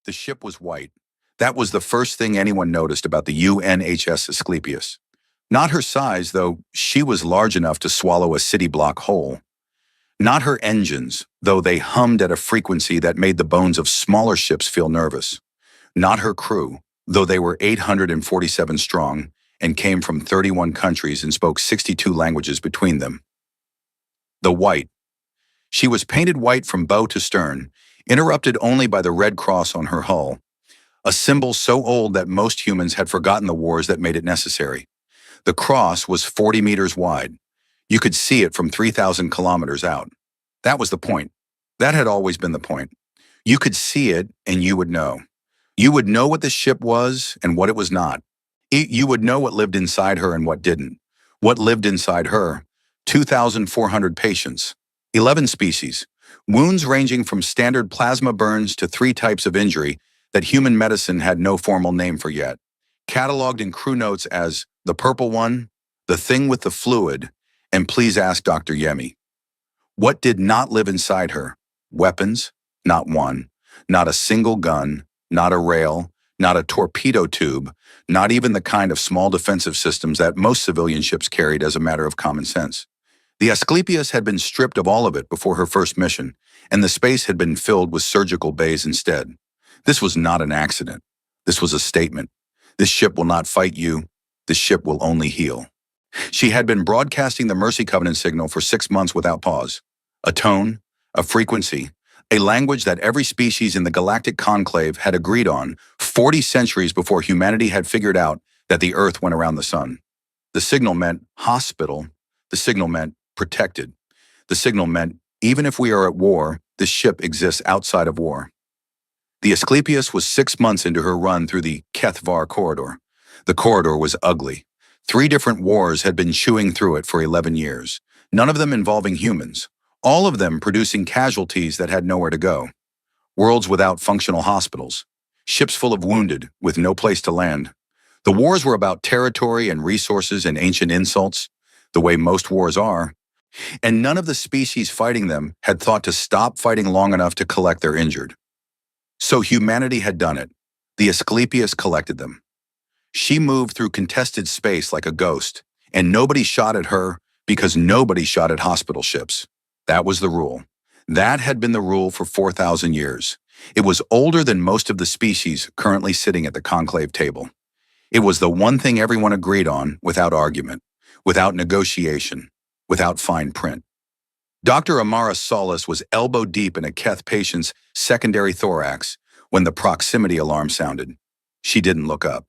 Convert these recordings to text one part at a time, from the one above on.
The ship was white. That was the first thing anyone noticed about the UNHS Asclepius. Not her size, though she was large enough to swallow a city block whole. Not her engines, though they hummed at a frequency that made the bones of smaller ships feel nervous. Not her crew, though they were 847 strong and came from 31 countries and spoke 62 languages between them. The white. She was painted white from bow to stern, interrupted only by the red cross on her hull, a symbol so old that most humans had forgotten the wars that made it necessary. The cross was 40 meters wide. You could see it from 3,000 kilometers out. That was the point. That had always been the point. You could see it and you would know. You would know what the ship was and what it was not. You would know what lived inside her and what didn't. What lived inside her? 2,400 patients, 11 species, wounds ranging from standard plasma burns to 3 types of injury that human medicine had no formal name for yet, cataloged in crew notes as the purple one, the thing with the fluid, and please ask Dr. Yemi. What did not live inside her? Weapons? Not one. Not a single gun. Not a rail. Not a torpedo tube. Not even the kind of small defensive systems that most civilian ships carried as a matter of common sense. The Asclepius had been stripped of all of it before her first mission, and the space had been filled with surgical bays instead. This was not an accident. This was a statement. This ship will not fight you. This ship will only heal. She had been broadcasting the Mercy Covenant signal for 6 months without pause. A tone, a frequency, a language that every species in the galactic conclave had agreed on 40 centuries before humanity had figured out that the Earth went around the sun. The signal meant hospital. The signal meant protected. The signal meant even if we are at war, this ship exists outside of war. The Asclepius was 6 months into her run through the Kethvar corridor. The corridor was ugly. 3 different wars had been chewing through it for 11 years, none of them involving humans, all of them producing casualties that had nowhere to go. Worlds without functional hospitals, ships full of wounded with no place to land. The wars were about territory and resources and ancient insults, the way most wars are, and none of the species fighting them had thought to stop fighting long enough to collect their injured. So humanity had done it. The Asclepius collected them. She moved through contested space like a ghost, and nobody shot at her because nobody shot at hospital ships. That was the rule. That had been the rule for 4,000 years. It was older than most of the species currently sitting at the conclave table. It was the one thing everyone agreed on without argument, without negotiation, without fine print. Dr. Amara Solis was elbow deep in a Keth patient's secondary thorax when the proximity alarm sounded. She didn't look up.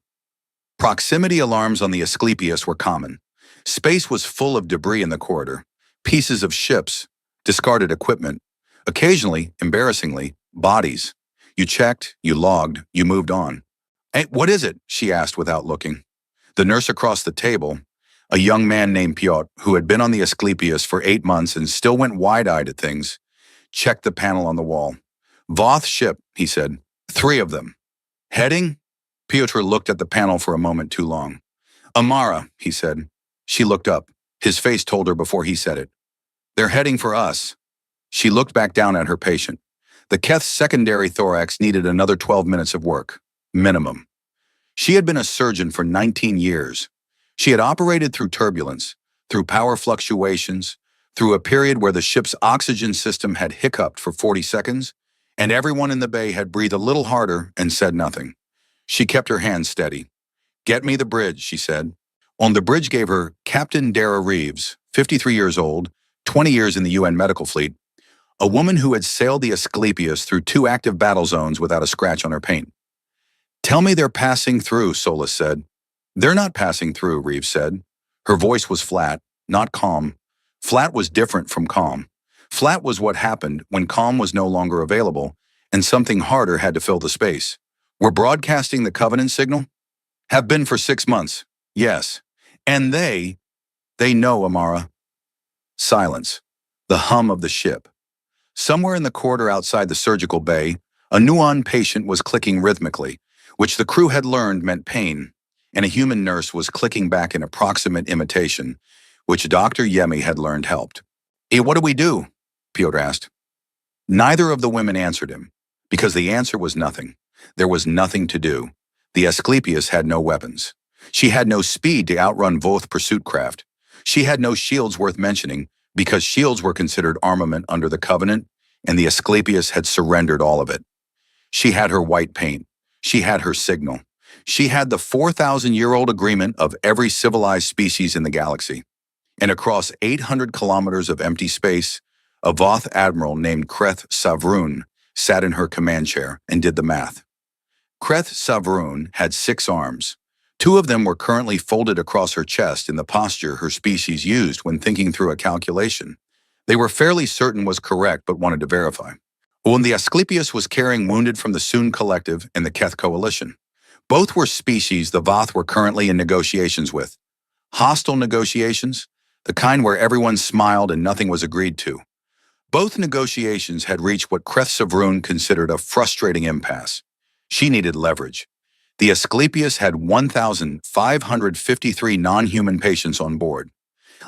Proximity alarms on the Asclepius were common. Space was full of debris in the corridor, pieces of ships, discarded equipment, occasionally, embarrassingly, bodies. You checked, you logged, you moved on. "Hey, what is it?" she asked without looking. The nurse across the table, a young man named Piotr, who had been on the Asclepius for 8 months and still went wide-eyed at things, checked the panel on the wall. "Voth ship," he said. 3 of them. "Heading?" Piotr looked at the panel for a moment too long. "Amara," he said. She looked up. His face told her before he said it. "They're heading for us." She looked back down at her patient. The Keth's secondary thorax needed another 12 minutes of work, minimum. She had been a surgeon for 19 years. She had operated through turbulence, through power fluctuations, through a period where the ship's oxygen system had hiccuped for 40 seconds, and everyone in the bay had breathed a little harder and said nothing. She kept her hands steady. "Get me the bridge," she said. On the bridge gave her Captain Dara Reeves, 53 years old, 20 years in the UN medical fleet, a woman who had sailed the Asclepius through 2 active battle zones without a scratch on her paint. "Tell me they're passing through," Solis said. "They're not passing through," Reeves said. Her voice was flat, not calm. Flat was different from calm. Flat was what happened when calm was no longer available and something harder had to fill the space. "We're broadcasting the Covenant signal?" "Have been for 6 months. Yes. And they know, Amara." Silence. The hum of the ship. Somewhere in the corridor outside the surgical bay, a Nuon patient was clicking rhythmically, which the crew had learned meant pain, and a human nurse was clicking back in approximate imitation, which Dr. Yemi had learned helped. What do we do?" Piotr asked. Neither of the women answered him, because the answer was nothing. There was nothing to do. The Asclepius had no weapons. She had no speed to outrun Voth pursuit craft. She had no shields worth mentioning, because shields were considered armament under the Covenant, and the Asclepius had surrendered all of it. She had her white paint. She had her signal. She had the 4,000-year-old agreement of every civilized species in the galaxy. And across 800 kilometers of empty space, a Voth admiral named Kreth Savroon sat in her command chair and did the math. Kreth Savroon had 6 arms. 2 of them were currently folded across her chest in the posture her species used when thinking through a calculation. They were fairly certain was correct but wanted to verify. When the Asclepius was carrying wounded from the Soon Collective and the Keth Coalition. Both were species the Voth were currently in negotiations with. Hostile negotiations, the kind where everyone smiled and nothing was agreed to. Both negotiations had reached what Kreth Savroon considered a frustrating impasse. She needed leverage. The Asclepius had 1,553 non-human patients on board.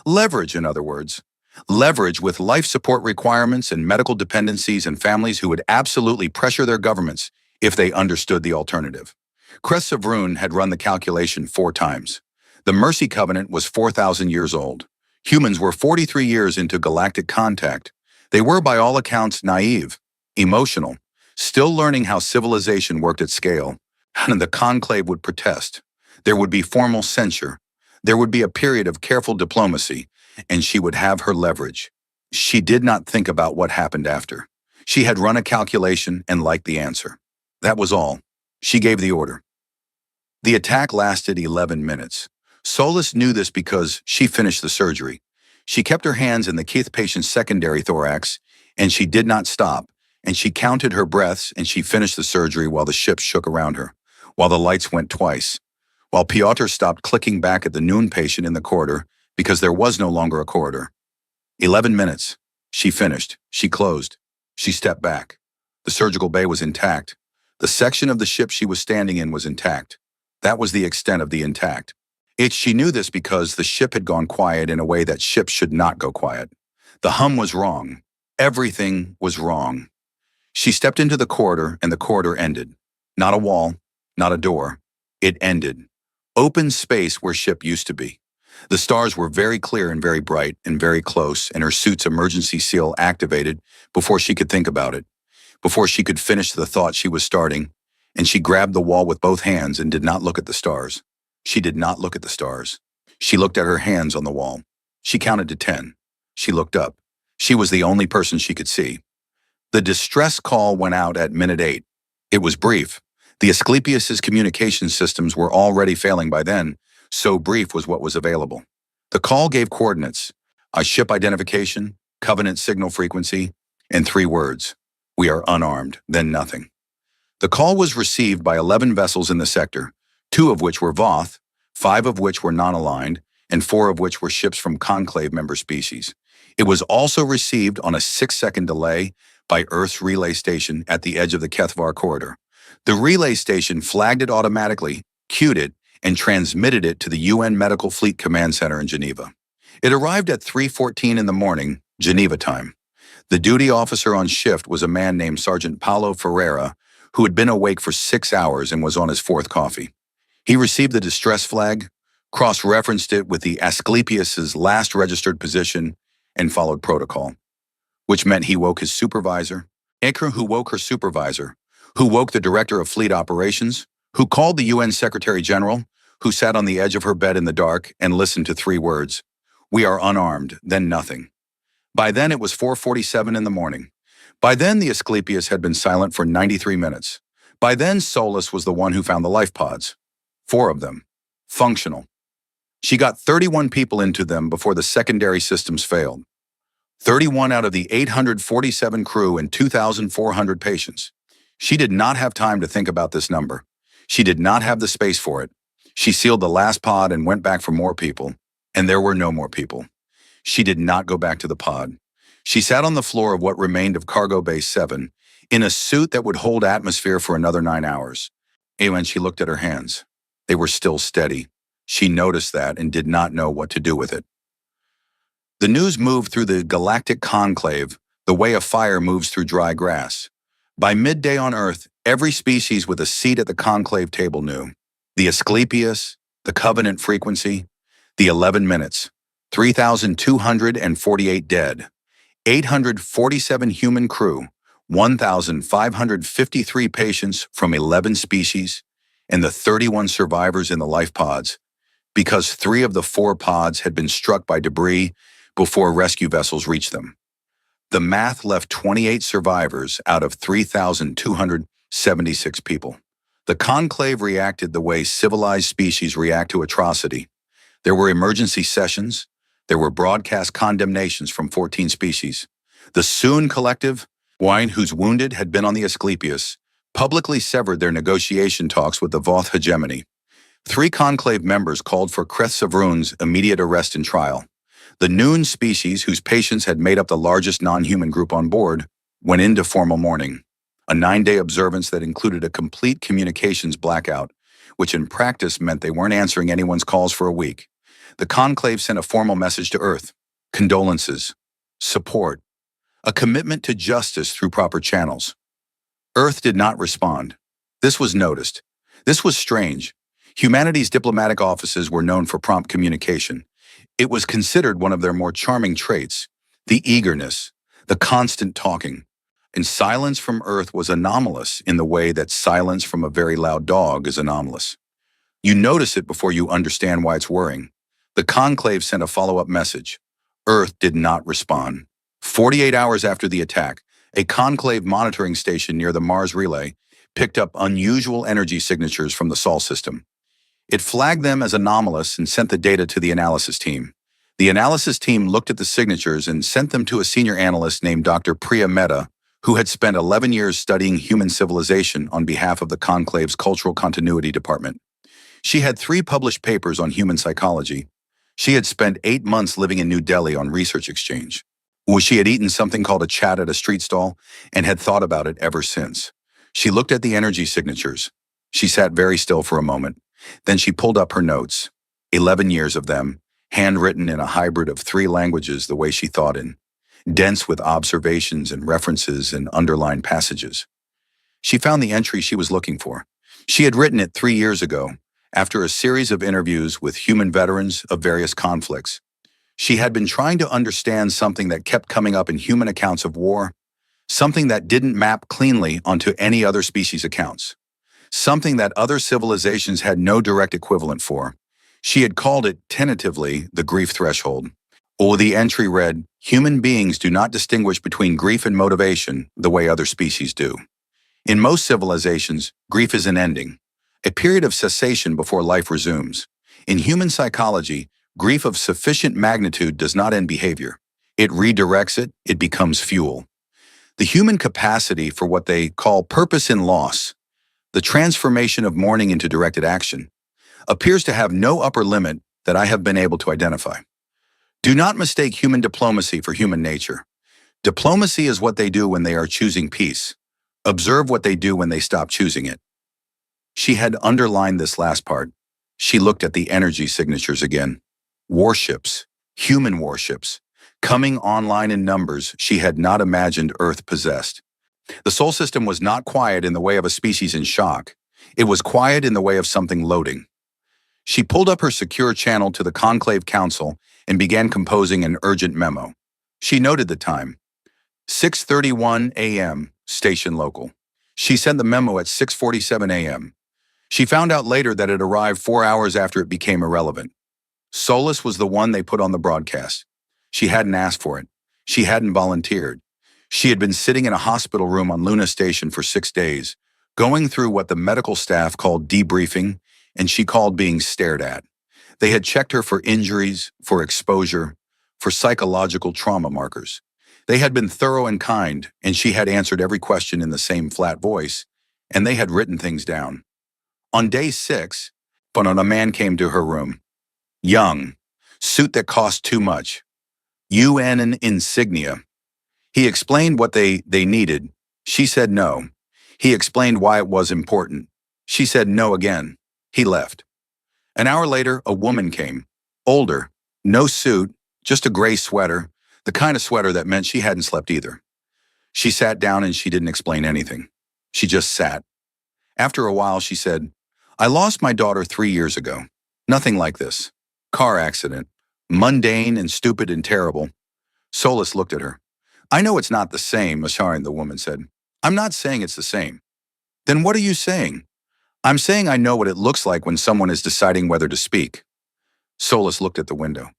Leverage, in other words. Leverage with life support requirements and medical dependencies and families who would absolutely pressure their governments if they understood the alternative. Kreth Savroon had run the calculation 4 times. The Mercy Covenant was 4,000 years old. Humans were 43 years into galactic contact. They were, by all accounts, naive, emotional, still learning how civilization worked at scale. And the conclave would protest. There would be formal censure. There would be a period of careful diplomacy, and she would have her leverage. She did not think about what happened after. She had run a calculation and liked the answer. That was all. She gave the order. The attack lasted 11 minutes. Solis knew this because she finished the surgery. She kept her hands in the Keth patient's secondary thorax, and she did not stop, and she counted her breaths, and she finished the surgery while the ship shook around her, while the lights went twice, while Piotr stopped clicking back at the Noon patient in the corridor because there was no longer a corridor. 11 minutes. She finished. She closed. She stepped back. The surgical bay was intact. The section of the ship she was standing in was intact. That was the extent of the intact. She knew this because the ship had gone quiet in a way that ships should not go quiet. The hum was wrong. Everything was wrong. She stepped into the corridor, and the corridor ended. Not a wall, not a door. It ended. Open space where ship used to be. The stars were very clear and very bright and very close, and her suit's emergency seal activated before she could think about it, before she could finish the thought she was starting, and she grabbed the wall with both hands and did not look at the stars. She did not look at the stars. She looked at her hands on the wall. She counted to 10. She looked up. She was the only person she could see. The distress call went out at minute 8. It was brief. The Asclepius's communication systems were already failing by then, so brief was what was available. The call gave coordinates, a ship identification, Covenant signal frequency, and 3 words. We are unarmed, then nothing. The call was received by 11 vessels in the sector, 2 of which were Voth, 5 of which were non-aligned, and 4 of which were ships from Conclave member species. It was also received on a 6-second delay by Earth's relay station at the edge of the Kethvar corridor. The relay station flagged it automatically, queued it, and transmitted it to the UN Medical Fleet Command Center in Geneva. It arrived at 3:14 in the morning, Geneva time. The duty officer on shift was a man named Sergeant Paulo Ferreira, who had been awake for 6 hours and was on his 4th coffee. He received the distress flag, cross-referenced it with the Asclepius's last registered position, and followed protocol, which meant he woke his supervisor, Ekra, who woke her supervisor, who woke the director of fleet operations, who called the UN Secretary General, who sat on the edge of her bed in the dark and listened to 3 words. We are unarmed, then nothing. By then it was 4:47 in the morning. By then the Asclepius had been silent for 93 minutes. By then Solis was the one who found the life pods. 4 of them. Functional. She got 31 people into them before the secondary systems failed. 31 out of the 847 crew and 2,400 patients. She did not have time to think about this number. She did not have the space for it. She sealed the last pod and went back for more people, and there were no more people. She did not go back to the pod. She sat on the floor of what remained of Cargo Bay 7, in a suit that would hold atmosphere for another 9 hours. And when she looked at her hands, they were still steady. She noticed that and did not know what to do with it. The news moved through the galactic conclave the way a fire moves through dry grass. By midday on Earth, every species with a seat at the conclave table knew. The Asclepius, the Covenant frequency, the 11 minutes, 3,248 dead, 847 human crew, 1,553 patients from 11 species, and the 31 survivors in the life pods, because 3 of the 4 pods had been struck by debris before rescue vessels reached them. The math left 28 survivors out of 3,276 people. The conclave reacted the way civilized species react to atrocity. There were emergency sessions. There were broadcast condemnations from 14 species. The Soon Collective, whose wounded had been on the Asclepius, publicly severed their negotiation talks with the Voth hegemony. 3 conclave members called for Kreth-Savroun's immediate arrest and trial. The Noon species, whose patients had made up the largest non-human group on board, went into formal mourning, a 9-day observance that included a complete communications blackout, which in practice meant they weren't answering anyone's calls for a week. The conclave sent a formal message to Earth: condolences, support, a commitment to justice through proper channels. Earth did not respond. This was noticed. This was strange. Humanity's diplomatic offices were known for prompt communication. It was considered one of their more charming traits, the eagerness, the constant talking. And silence from Earth was anomalous in the way that silence from a very loud dog is anomalous. You notice it before you understand why it's worrying. The conclave sent a follow-up message. Earth did not respond. 48 hours after the attack, a conclave monitoring station near the Mars Relay picked up unusual energy signatures from the Sol system. It flagged them as anomalous and sent the data to the analysis team. The analysis team looked at the signatures and sent them to a senior analyst named Dr. Priya Mehta, who had spent 11 years studying human civilization on behalf of the conclave's Cultural Continuity Department. She had 3 published papers on human psychology. She had spent 8 months living in New Delhi on research exchange. She had eaten something called a chat at a street stall and had thought about it ever since. She looked at the energy signatures. She sat very still for a moment. Then she pulled up her notes, 11 years of them, handwritten in a hybrid of 3 languages the way she thought in, dense with observations and references and underlined passages. She found the entry she was looking for. She had written it 3 years ago, after a series of interviews with human veterans of various conflicts. She had been trying to understand something that kept coming up in human accounts of war, something that didn't map cleanly onto any other species' accounts. Something that other civilizations had no direct equivalent for. She had called it, tentatively, the grief threshold. Or the entry read, human beings do not distinguish between grief and motivation the way other species do. In most civilizations, grief is an ending, a period of cessation before life resumes. In human psychology, grief of sufficient magnitude does not end behavior. It redirects it, it becomes fuel. The human capacity for what they call purpose in loss, the transformation of mourning into directed action, appears to have no upper limit that I have been able to identify. Do not mistake human diplomacy for human nature. Diplomacy is what they do when they are choosing peace. Observe what they do when they stop choosing it. She had underlined this last part. She looked at the energy signatures again. Warships, human warships, coming online in numbers she had not imagined Earth possessed. The Sol system was not quiet in the way of a species in shock. It was quiet in the way of something loading. She pulled up her secure channel to the Conclave Council and began composing an urgent memo. She noted the time. 6:31 a.m., station local. She sent the memo at 6:47 a.m. She found out later that it arrived 4 hours after it became irrelevant. Solus was the one they put on the broadcast. She hadn't asked for it. She hadn't volunteered. She had been sitting in a hospital room on Luna Station for 6 days, going through what the medical staff called debriefing, and she called being stared at. They had checked her for injuries, for exposure, for psychological trauma markers. They had been thorough and kind, and she had answered every question in the same flat voice, and they had written things down. On day 6, a man came to her room. Young, suit that cost too much. UN insignia. He explained what they needed. She said no. He explained why it was important. She said no again. He left. An hour later, a woman came. Older, no suit, just a gray sweater, the kind of sweater that meant she hadn't slept either. She sat down and she didn't explain anything. She just sat. After a while, she said, I lost my daughter 3 years ago. Nothing like this. Car accident. Mundane and stupid and terrible. Solis looked at her. I know it's not the same, Asharin, the woman said. I'm not saying it's the same. Then what are you saying? I'm saying I know what it looks like when someone is deciding whether to speak. Solis looked at the window.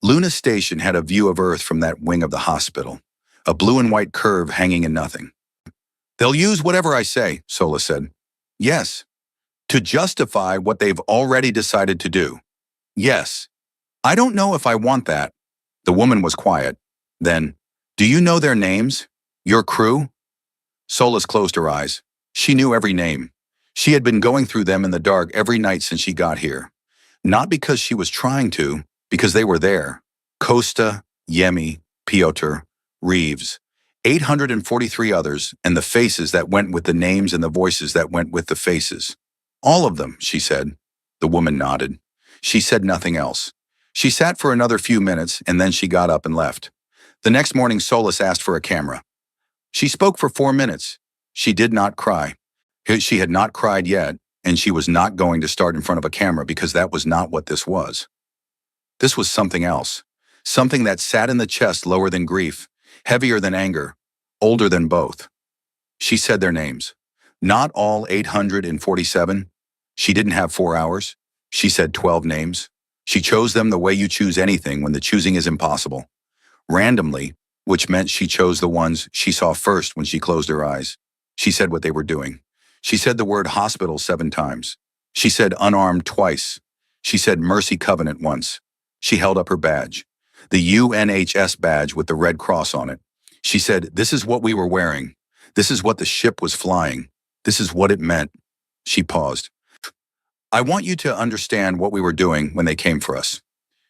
Luna Station had a view of Earth from that wing of the hospital, a blue and white curve hanging in nothing. They'll use whatever I say, Solis said. Yes. To justify what they've already decided to do. Yes. I don't know if I want that. The woman was quiet. Then, do you know their names? Your crew? Solis closed her eyes. She knew every name. She had been going through them in the dark every night since she got here. Not because she was trying to, because they were there. Costa, Yemi, Piotr, Reeves, 843 others, and the faces that went with the names and the voices that went with the faces. All of them, she said. The woman nodded. She said nothing else. She sat for another few minutes, and then she got up and left. The next morning, Solis asked for a camera. She spoke for 4 minutes. She did not cry. She had not cried yet, and she was not going to start in front of a camera because that was not what this was. This was something else. Something that sat in the chest lower than grief, heavier than anger, older than both. She said their names. Not all 847. She didn't have 4 hours. She said 12 names. She chose them the way you choose anything when the choosing is impossible. Randomly, which meant she chose the ones she saw first when she closed her eyes. She said what they were doing. She said the word hospital 7 times. She said unarmed twice. She said Mercy Covenant once. She held up her badge, the UNHS badge with the Red Cross on it. She said, this is what we were wearing. This is what the ship was flying. This is what it meant. She paused. I want you to understand what we were doing when they came for us.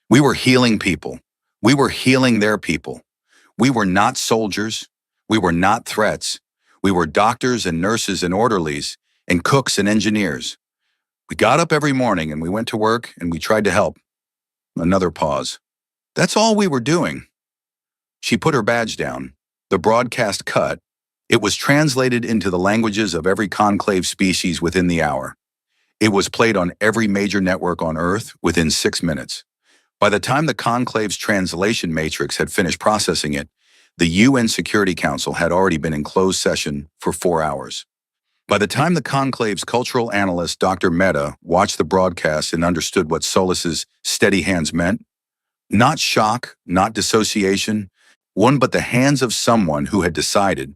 We were healing people. We were healing their people. We were not soldiers. We were not threats. We were doctors and nurses and orderlies and cooks and engineers. We got up every morning and we went to work and we tried to help. Another pause. That's all we were doing. She put her badge down. The broadcast cut. It was translated into the languages of every conclave species within the hour. It was played on every major network on Earth within 6 minutes. By the time the conclave's translation matrix had finished processing it, the UN Security Council had already been in closed session for 4 hours. By the time the conclave's cultural analyst, Dr. Mehta, watched the broadcast and understood what Solis's steady hands meant, not shock, not dissociation, one but the hands of someone who had decided,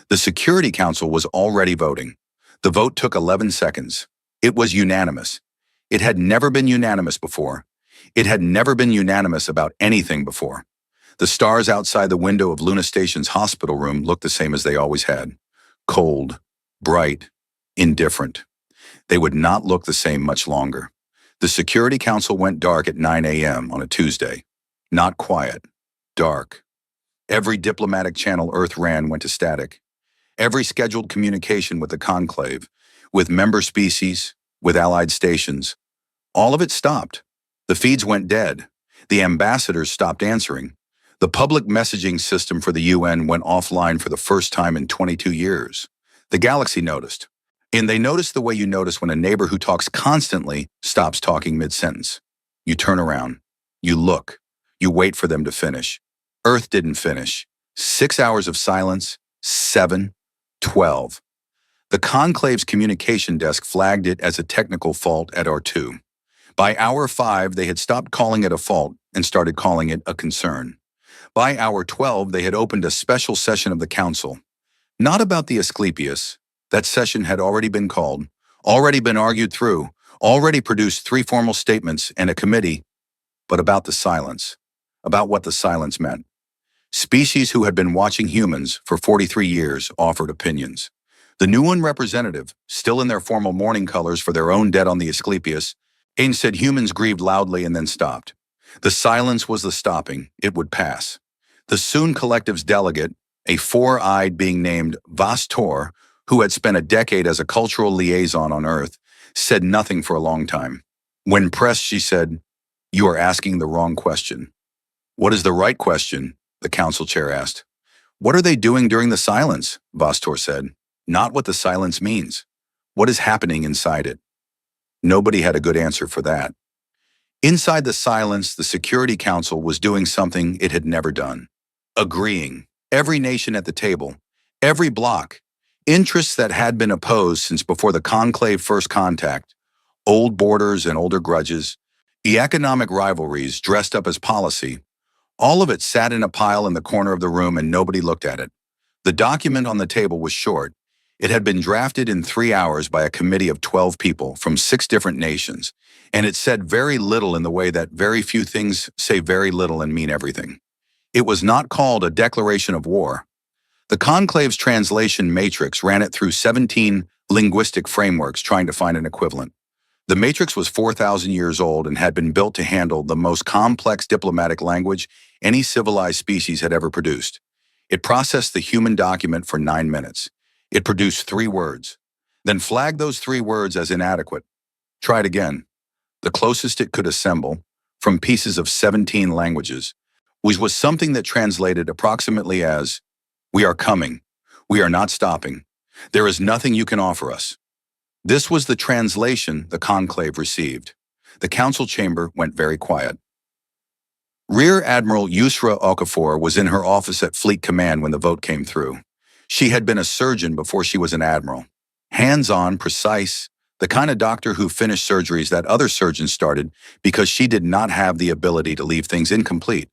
the Security Council was already voting. The vote took 11 seconds. It was unanimous. It had never been unanimous before. It had never been unanimous about anything before. The stars outside the window of Luna Station's hospital room looked the same as they always had. Cold, bright, indifferent. They would not look the same much longer. The Security Council went dark at 9 a.m. on a Tuesday. Not quiet. Dark. Every diplomatic channel Earth ran went to static. Every scheduled communication with the conclave, with member species, with allied stations, all of it stopped. The feeds went dead. The ambassadors stopped answering. The public messaging system for the UN went offline for the first time in 22 years. The galaxy noticed. And they noticed the way you notice when a neighbor who talks constantly stops talking mid-sentence. You turn around. You look. You wait for them to finish. Earth didn't finish. 6 hours of silence. 7. 12. The conclave's communication desk flagged it as a technical fault at R2. By hour 5, they had stopped calling it a fault and started calling it a concern. By hour 12, they had opened a special session of the council. Not about the Asclepius. That session had already been called, already been argued through, already produced 3 formal statements and a committee, but about the silence, about what the silence meant. Species who had been watching humans for 43 years offered opinions. The Nuan representative, still in their formal mourning colors for their own dead on the Asclepius, Ain said humans grieved loudly and then stopped. The silence was the stopping. It would pass. The Soon Collective's delegate, a 4-eyed being named Vastor, who had spent a decade as a cultural liaison on Earth, said nothing for a long time. When pressed, she said, "You are asking the wrong question." "What is the right question?" the council chair asked. What are they doing during the silence? Vostor said. Not what the silence means. What is happening inside it? Nobody had a good answer for that. Inside the silence, the Security Council was doing something it had never done. Agreeing. Every nation at the table. Every bloc. Interests that had been opposed since before the conclave first contact. Old borders and older grudges. The economic rivalries dressed up as policy. All of it sat in a pile in the corner of the room and nobody looked at it. The document on the table was short. It had been drafted in 3 hours by a committee of 12 people from 6 different nations, and it said very little in the way that very few things say very little and mean everything. It was not called a declaration of war. The conclave's translation matrix ran it through 17 linguistic frameworks trying to find an equivalent. The matrix was 4,000 years old and had been built to handle the most complex diplomatic language any civilized species had ever produced. It processed the human document for 9 minutes. It produced 3 words, then flagged those 3 words as inadequate. Tried again. The closest it could assemble, from pieces of 17 languages, was something that translated approximately as, "We are coming. We are not stopping. There is nothing you can offer us." This was the translation the conclave received. The council chamber went very quiet. Rear Admiral Yusra Okafor was in her office at Fleet Command when the vote came through. She had been a surgeon before she was an admiral. Hands-on, precise, the kind of doctor who finished surgeries that other surgeons started because she did not have the ability to leave things incomplete.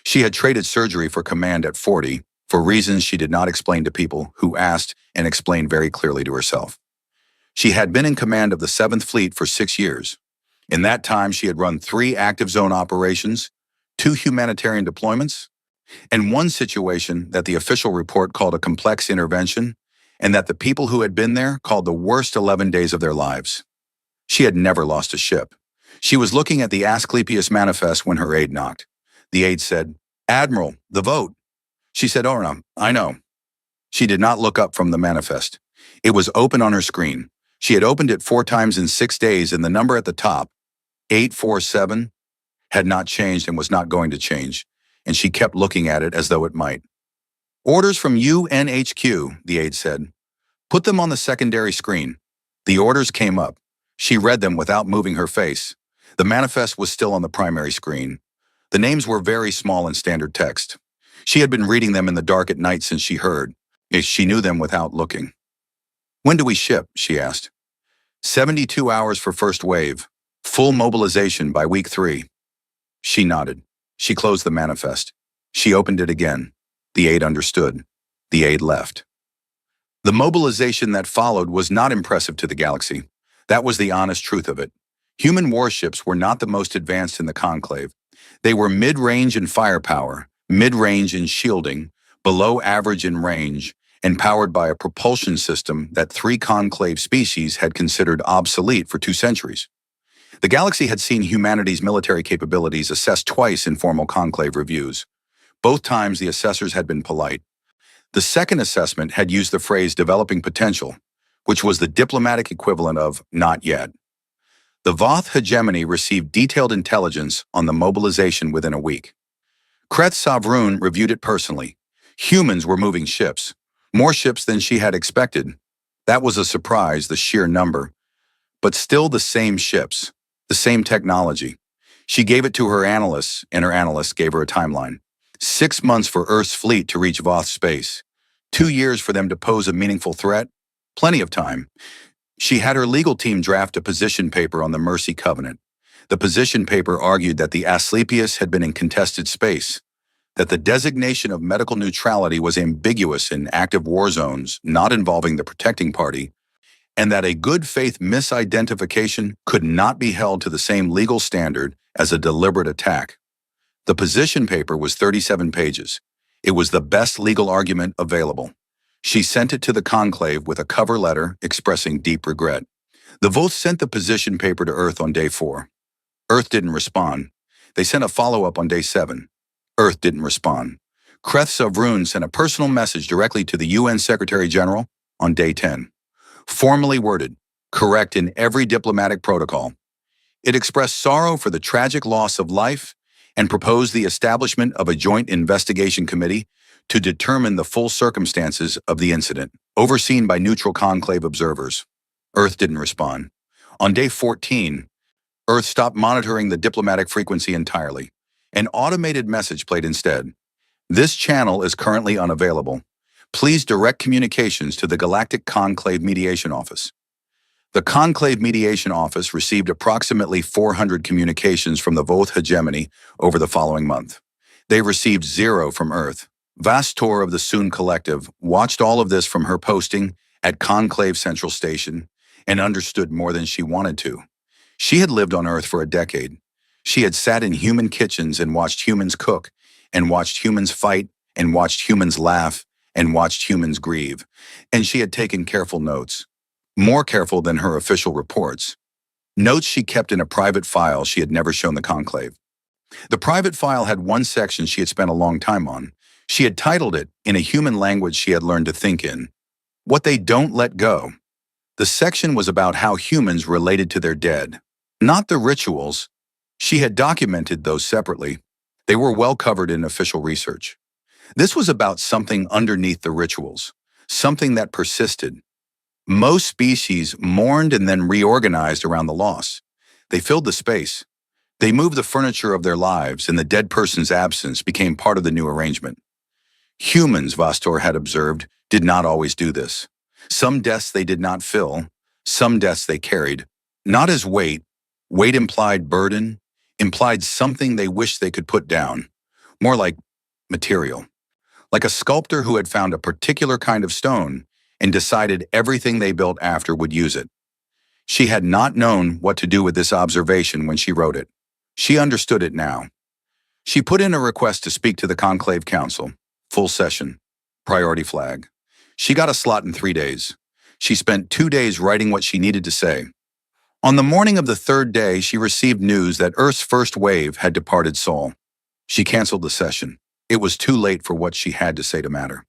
She had traded surgery for command at 40 for reasons she did not explain to people who asked and explained very clearly to herself. She had been in command of the 7th Fleet for 6 years. In that time, she had run 3 active zone operations, 2 humanitarian deployments, and 1 situation that the official report called a complex intervention, and that the people who had been there called the worst 11 days of their lives. She had never lost a ship. She was looking at the Asclepius manifest when her aide knocked. The aide said, "Admiral, the vote." She said, "Oh, no, I know." She did not look up from the manifest. It was open on her screen. She had opened it 4 times in 6 days, and the number at the top, 847, had not changed and was not going to change, and she kept looking at it as though it might. "Orders from UNHQ, the aide said. "Put them on the secondary screen." The orders came up. She read them without moving her face. The manifest was still on the primary screen. The names were very small in standard text. She had been reading them in the dark at night since she heard. She knew them without looking. "When do we ship?" she asked. 72 hours for first wave. Full mobilization by week 3. She nodded. She closed the manifest. She opened it again. The aide understood. The aide left. The mobilization that followed was not impressive to the galaxy. That was the honest truth of it. Human warships were not the most advanced in the conclave. They were mid-range in firepower, mid-range in shielding, below average in range, and powered by a propulsion system that 3 conclave species had considered obsolete for 2 centuries. The galaxy had seen humanity's military capabilities assessed twice in formal conclave reviews. Both times the assessors had been polite. The second assessment had used the phrase developing potential, which was the diplomatic equivalent of not yet. The Voth hegemony received detailed intelligence on the mobilization within a week. Kreth Savrun reviewed it personally. Humans were moving ships. More ships than she had expected. That was a surprise, the sheer number. But still the same ships, the same technology. She gave it to her analysts, and her analysts gave her a timeline. 6 months for Earth's fleet to reach Voth space. 2 years for them to pose a meaningful threat. Plenty of time. She had her legal team draft a position paper on the Mercy Covenant. The position paper argued that the Asclepius had been in contested space, that the designation of medical neutrality was ambiguous in active war zones not involving the protecting party, and that a good faith misidentification could not be held to the same legal standard as a deliberate attack. The position paper was 37 pages. It was the best legal argument available. She sent it to the conclave with a cover letter expressing deep regret. The Voth sent the position paper to Earth on day 4. Earth didn't respond. They sent a follow-up on day 7. Earth didn't respond. Kreth Savrun sent a personal message directly to the UN Secretary General on day 10. Formally worded, correct in every diplomatic protocol. It expressed sorrow for the tragic loss of life and proposed the establishment of a joint investigation committee to determine the full circumstances of the incident, overseen by neutral conclave observers. Earth didn't respond. On day 14, Earth stopped monitoring the diplomatic frequency entirely. An automated message played instead. This channel is currently unavailable. Please direct communications to the Galactic Conclave Mediation Office. The Conclave Mediation Office received approximately 400 communications from the Voth hegemony over the following month. They received 0 from Earth. Vastor of the Soon Collective watched all of this from her posting at Conclave Central Station and understood more than she wanted to. She had lived on Earth for a decade. She had sat in human kitchens and watched humans cook, and watched humans fight, and watched humans laugh, and watched humans grieve. And she had taken careful notes. More careful than her official reports. Notes she kept in a private file she had never shown the conclave. The private file had one section she had spent a long time on. She had titled it, in a human language she had learned to think in, "What They Don't Let Go." The section was about how humans related to their dead, not the rituals. She had documented those separately. They were well covered in official research. This was about something underneath the rituals, something that persisted. Most species mourned and then reorganized around the loss. They filled the space. They moved the furniture of their lives, and the dead person's absence became part of the new arrangement. Humans, Vastor had observed, did not always do this. Some deaths they did not fill, some deaths they carried. Not as weight. Weight implied burden, implied something they wished they could put down. More like material. Like a sculptor who had found a particular kind of stone and decided everything they built after would use it. She had not known what to do with this observation when she wrote it. She understood it now. She put in a request to speak to the Conclave Council. Full session. Priority flag. She got a slot in 3 days. She spent 2 days writing what she needed to say. On the morning of the 3rd day, she received news that Earth's first wave had departed Sol. She canceled the session. It was too late for what she had to say to matter.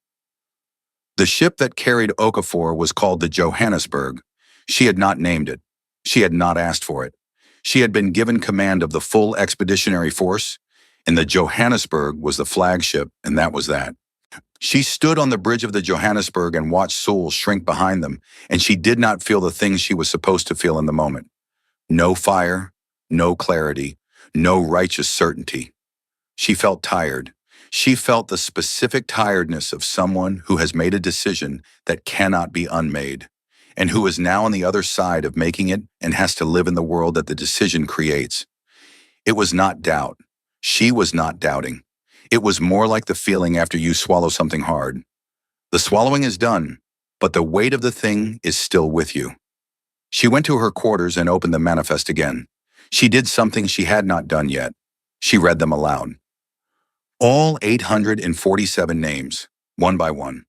The ship that carried Okafor was called the Johannesburg. She had not named it. She had not asked for it. She had been given command of the full expeditionary force, and the Johannesburg was the flagship, and that was that. She stood on the bridge of the Johannesburg and watched Sol shrink behind them, and she did not feel the things she was supposed to feel in the moment. No fire, no clarity, no righteous certainty. She felt tired. She felt the specific tiredness of someone who has made a decision that cannot be unmade, and who is now on the other side of making it and has to live in the world that the decision creates. It was not doubt. She was not doubting. It was more like the feeling after you swallow something hard. The swallowing is done, but the weight of the thing is still with you. She went to her quarters and opened the manifest again. She did something she had not done yet. She read them aloud. All 847 names, one by one.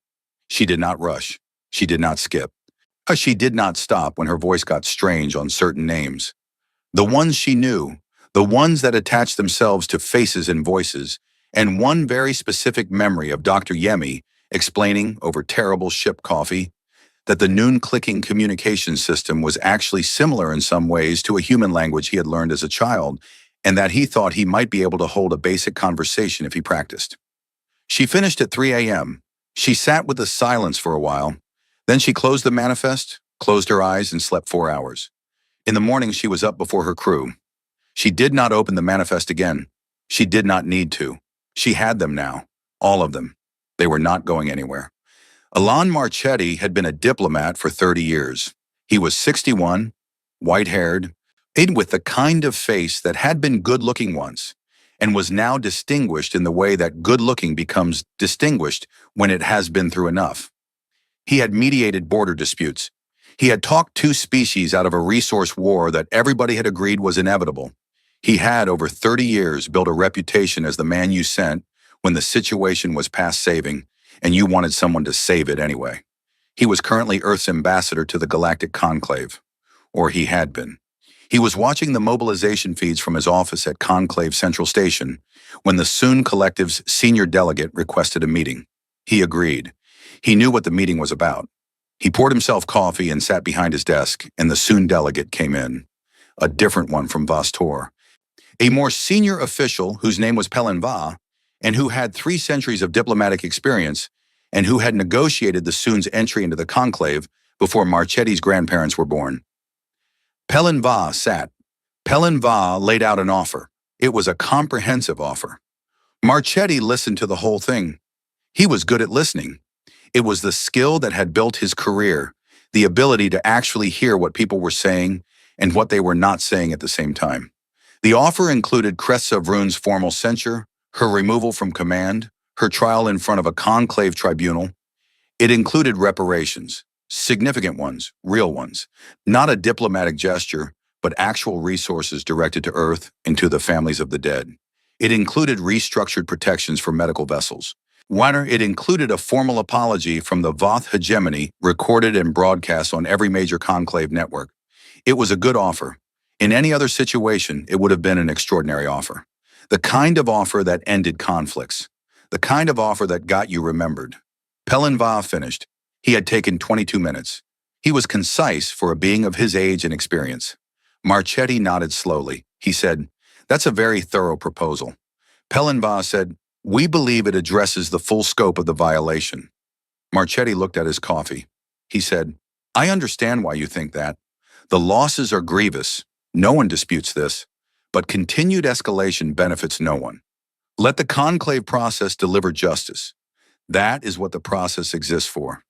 She did not rush. She did not skip. She did not stop when her voice got strange on certain names. The ones she knew, the ones that attached themselves to faces and voices, and one very specific memory of Dr. Yemi explaining over terrible ship coffee that the noon-clicking communication system was actually similar in some ways to a human language he had learned as a child, and that he thought he might be able to hold a basic conversation if he practiced. She finished at 3 a.m. She sat with the silence for a while. Then she closed the manifest, closed her eyes, and slept 4 hours. In the morning, she was up before her crew. She did not open the manifest again. She did not need to. She had them now, all of them. They were not going anywhere. Alain Marchetti had been a diplomat for 30 years. He was 61, white-haired, and with the kind of face that had been good-looking once, and was now distinguished in the way that good-looking becomes distinguished when it has been through enough. He had mediated border disputes. He had talked 2 species out of a resource war that everybody had agreed was inevitable. He had, over 30 years, built a reputation as the man you sent when the situation was past saving, and you wanted someone to save it anyway. He was currently Earth's ambassador to the Galactic Conclave, or he had been. He was watching the mobilization feeds from his office at Conclave Central Station when the Soon Collective's senior delegate requested a meeting. He agreed. He knew what the meeting was about. He poured himself coffee and sat behind his desk, and the Soon delegate came in. A different one from Vastor. A more senior official, whose name was Pelin Va, and who had 3 centuries of diplomatic experience, and who had negotiated the Sun's entry into the conclave before Marchetti's grandparents were born. Pelin Va sat. Pelin Va laid out an offer. It was a comprehensive offer. Marchetti listened to the whole thing. He was good at listening. It was the skill that had built his career, the ability to actually hear what people were saying and what they were not saying at the same time. The offer included Cress Savrune's formal censure, her removal from command, her trial in front of a conclave tribunal. It included reparations, significant ones, real ones, not a diplomatic gesture, but actual resources directed to Earth and to the families of the dead. It included restructured protections for medical vessels. It included a formal apology from the Voth hegemony recorded and broadcast on every major conclave network. It was a good offer. In any other situation, it would have been an extraordinary offer. The kind of offer that ended conflicts. The kind of offer that got you remembered. Pelin Va finished. He had taken 22 minutes. He was concise for a being of his age and experience. Marchetti nodded slowly. He said, "That's a very thorough proposal." Pelin Va said, "We believe it addresses the full scope of the violation." Marchetti looked at his coffee. He said, "I understand why you think that. The losses are grievous. No one disputes this. But continued escalation benefits no one. Let the conclave process deliver justice. That is what the process exists for."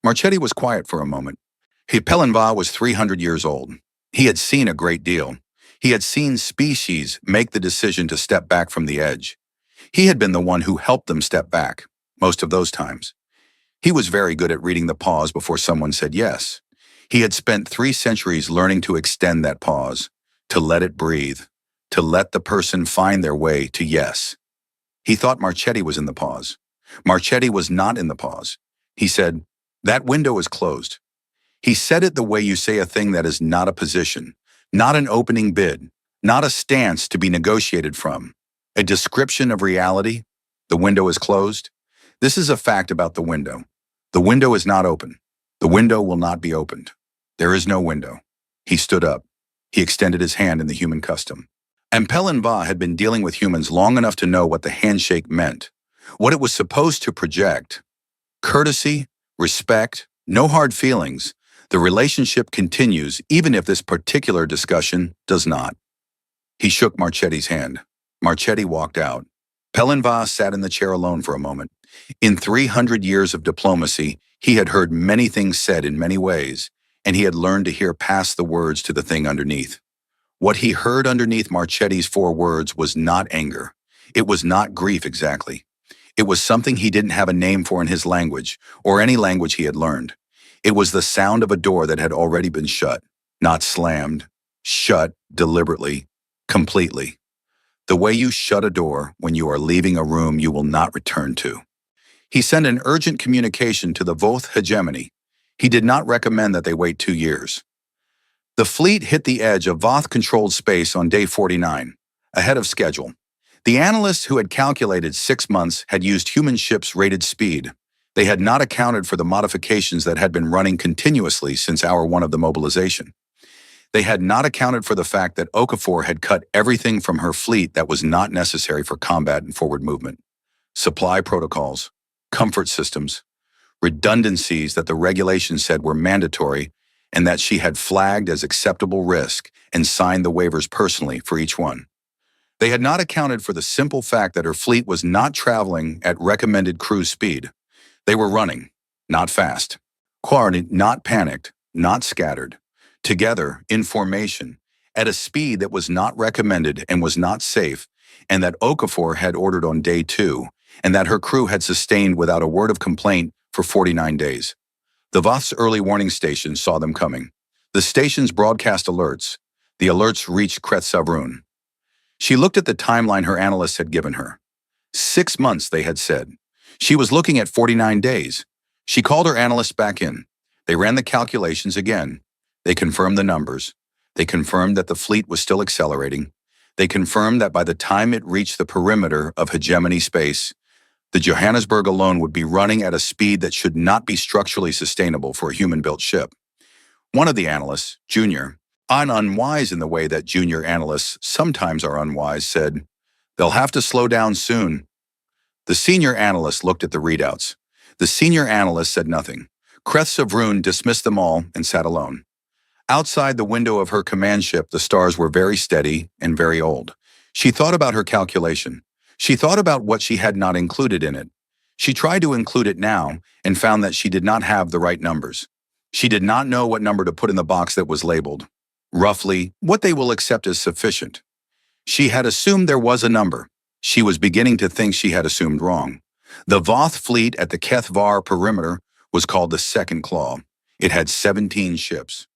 Marchetti was quiet for a moment. Pelin Va was 300 years old. He had seen a great deal. He had seen species make the decision to step back from the edge. He had been the one who helped them step back, most of those times. He was very good at reading the pause before someone said yes. He had spent 3 centuries learning to extend that pause, to let it breathe, to let the person find their way to yes. He thought Marchetti was in the pause. Marchetti was not in the pause. He said, "That window is closed." He said it the way you say a thing that is not a position, not an opening bid, not a stance to be negotiated from, a description of reality. The window is closed. This is a fact about the window. The window is not open. The window will not be opened. There is no window. He stood up. He extended his hand in the human custom. And Pelin Va had been dealing with humans long enough to know what the handshake meant, what it was supposed to project. Courtesy, respect, no hard feelings. The relationship continues even if this particular discussion does not. He shook Marchetti's hand. Marchetti walked out. Pelin Va sat in the chair alone for a moment. In 300 years of diplomacy, he had heard many things said in many ways, and he had learned to hear past the words to the thing underneath. What he heard underneath Marchetti's 4 words was not anger. It was not grief exactly. It was something he didn't have a name for in his language, or any language he had learned. It was the sound of a door that had already been shut, not slammed, shut deliberately, completely. The way you shut a door when you are leaving a room you will not return to. He sent an urgent communication to the Voth hegemony. He did not recommend that they wait 2 years. The fleet hit the edge of Voth-controlled space on day 49, ahead of schedule. The analysts who had calculated 6 months had used human ships' rated speed. They had not accounted for the modifications that had been running continuously since hour 1 of the mobilization. They had not accounted for the fact that Okafor had cut everything from her fleet that was not necessary for combat and forward movement. Supply protocols, comfort systems, redundancies that the regulations said were mandatory and that she had flagged as acceptable risk and signed the waivers personally for each one. They had not accounted for the simple fact that her fleet was not traveling at recommended cruise speed. They were running, not fast. Coordinated, not panicked, not scattered. Together, in formation, at a speed that was not recommended and was not safe, and that Okafor had ordered on day 2, and that her crew had sustained without a word of complaint for 49 days. The Voth's early warning stations saw them coming. The stations broadcast alerts. The alerts reached Cress Savrun. She looked at the timeline her analysts had given her. 6 months, they had said. She was looking at 49 days. She called her analysts back in. They ran the calculations again. They confirmed the numbers. They confirmed that the fleet was still accelerating. They confirmed that by the time it reached the perimeter of hegemony space, the Johannesburg alone would be running at a speed that should not be structurally sustainable for a human-built ship. One of the analysts, Junior, unwise in the way that junior analysts sometimes are unwise, said, "They'll have to slow down soon. The senior analyst looked at the readouts. The senior analyst said nothing. Kreth Savrun dismissed them all and sat alone. Outside the window of her command ship, the stars were very steady and very old. She thought about her calculation. She thought about what she had not included in it. She tried to include it now and found that she did not have the right numbers. She did not know what number to put in the box that was labeled. Roughly, what they will accept as sufficient. She had assumed there was a number. She was beginning to think she had assumed wrong. The Voth fleet at the Keth Var perimeter was called the Second Claw. It had 17 ships.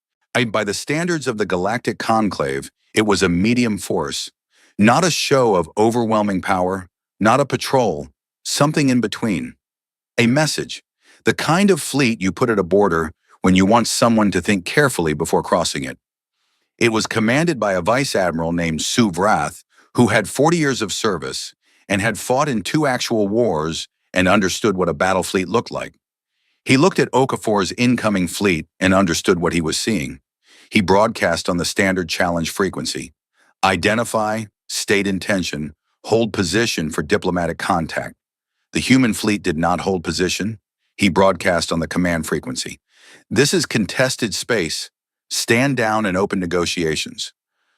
By the standards of the Galactic Conclave, it was a medium force. Not a show of overwhelming power, not a patrol, something in between. A message, the kind of fleet you put at a border when you want someone to think carefully before crossing it. It was commanded by a vice admiral named Suv Rath, who had 40 years of service and had fought in 2 actual wars and understood what a battle fleet looked like. He looked at Okafor's incoming fleet and understood what he was seeing. He broadcast on the standard challenge frequency. Identify, state intention, hold position for diplomatic contact. The human fleet did not hold position. He broadcast on the command frequency. This is contested space. Stand down and open negotiations.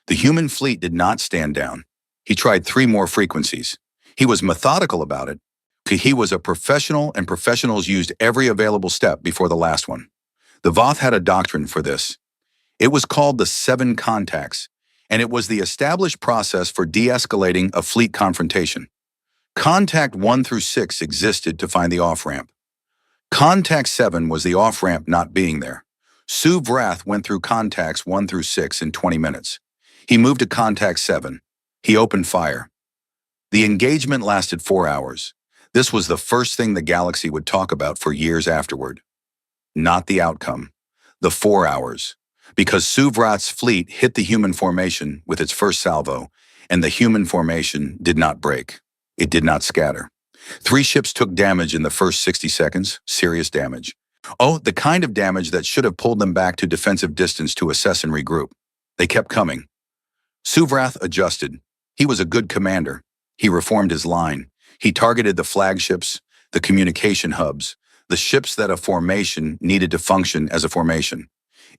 The human fleet did not stand down. He tried 3 more frequencies. He was methodical about it. He was a professional, and professionals used every available step before the last one. The Voth had a doctrine for this. It was called the 7 contacts, and it was the established process for de-escalating a fleet confrontation. Contact 1 through 6 existed to find the off-ramp. Contact 7 was the off-ramp not being there. Suv Rath went through contacts 1 through 6 in 20 minutes. He moved to contact 7. He opened fire. The engagement lasted 4 hours. This was the first thing the galaxy would talk about for years afterward. Not the outcome. The 4 hours. Because Suv Rath's fleet hit the human formation with its first salvo, and the human formation did not break. It did not scatter. 3 ships took damage in the first 60 seconds, serious damage. Oh, the kind of damage that should have pulled them back to defensive distance to assess and regroup. They kept coming. Suv Rath adjusted. He was a good commander. He reformed his line. He targeted the flagships, the communication hubs, the ships that a formation needed to function as a formation.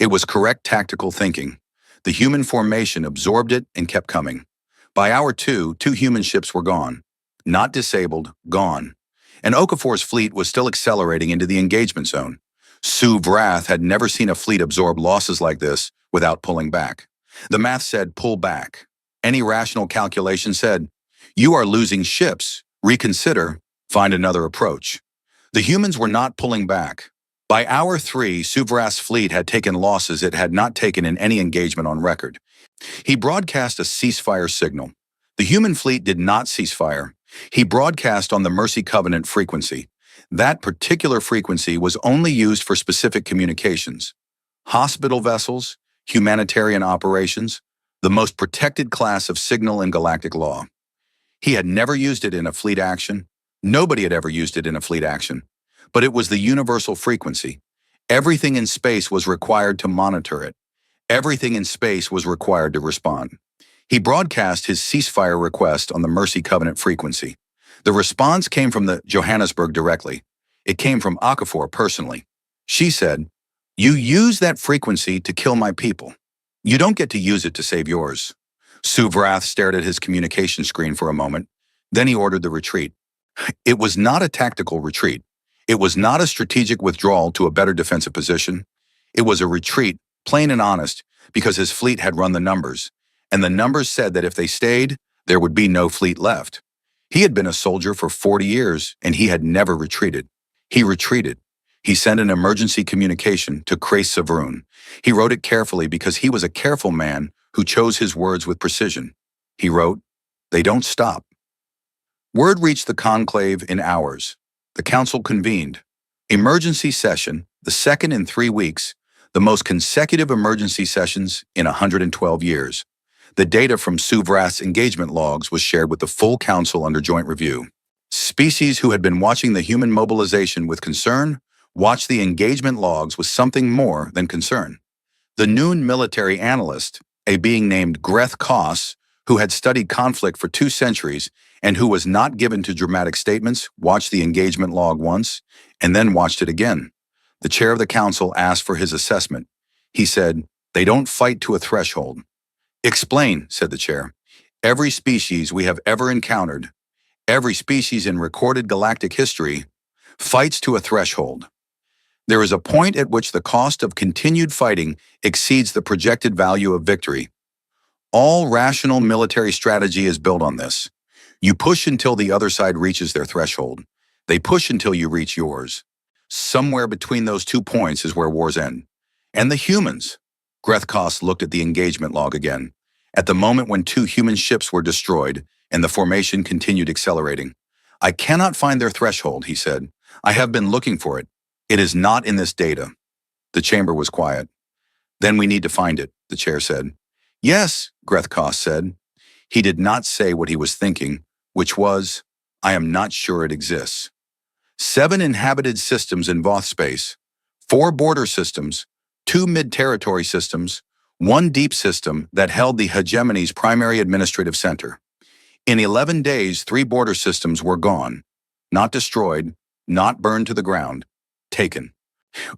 It was correct tactical thinking. The human formation absorbed it and kept coming. By hour 2, 2 human ships were gone. Not disabled, gone. And Okafor's fleet was still accelerating into the engagement zone. Suv Rath had never seen a fleet absorb losses like this without pulling back. The math said, pull back. Any rational calculation said, you are losing ships. Reconsider, find another approach. The humans were not pulling back. By hour 3, Suv Rath's fleet had taken losses it had not taken in any engagement on record. He broadcast a ceasefire signal. The human fleet did not cease fire. He broadcast on the Mercy Covenant frequency. That particular frequency was only used for specific communications. Hospital vessels, humanitarian operations, the most protected class of signal in galactic law. He had never used it in a fleet action. Nobody had ever used it in a fleet action. But it was the universal frequency. Everything in space was required to monitor it. Everything in space was required to respond. He broadcast his ceasefire request on the Mercy Covenant frequency. The response came from the Johannesburg directly. It came from Okafor personally. She said, you use that frequency to kill my people. You don't get to use it to save yours. Suv Rath stared at his communication screen for a moment. Then he ordered the retreat. It was not a tactical retreat. It was not a strategic withdrawal to a better defensive position. It was a retreat, plain and honest, because his fleet had run the numbers, and the numbers said that if they stayed, there would be no fleet left. He had been a soldier for 40 years, and he had never retreated. He retreated. He sent an emergency communication to Kreth Savrun. He wrote it carefully because he was a careful man who chose his words with precision. He wrote, they don't stop. Word reached the conclave in hours. The council convened. Emergency session, the second in 3 weeks, the most consecutive emergency sessions in 112 years. The data from Suv Rath's engagement logs was shared with the full council under joint review. Species who had been watching the human mobilization with concern watched the engagement logs with something more than concern. The noon military analyst, a being named Greth Koss, who had studied conflict for 2 centuries and who was not given to dramatic statements, watched the engagement log once and then watched it again. The chair of the council asked for his assessment. He said, "They don't fight to a threshold." "Explain," said the chair. "Every species we have ever encountered, every species in recorded galactic history, fights to a threshold. There is a point at which the cost of continued fighting exceeds the projected value of victory. All rational military strategy is built on this. You push until the other side reaches their threshold. They push until you reach yours. Somewhere between those 2 points is where wars end. And the humans." Grethkos looked at the engagement log again, at the moment when 2 human ships were destroyed and the formation continued accelerating. "I cannot find their threshold," he said. "I have been looking for it. It is not in this data." The chamber was quiet. "Then we need to find it," the chair said. "Yes," Grethkos said. He did not say what he was thinking, which was, "I am not sure it exists." 7 inhabited systems in Voth space, 4 border systems, 2 mid-territory systems, 1 deep system that held the hegemony's primary administrative center. In 11 days, 3 border systems were gone. Not destroyed, not burned to the ground. Taken.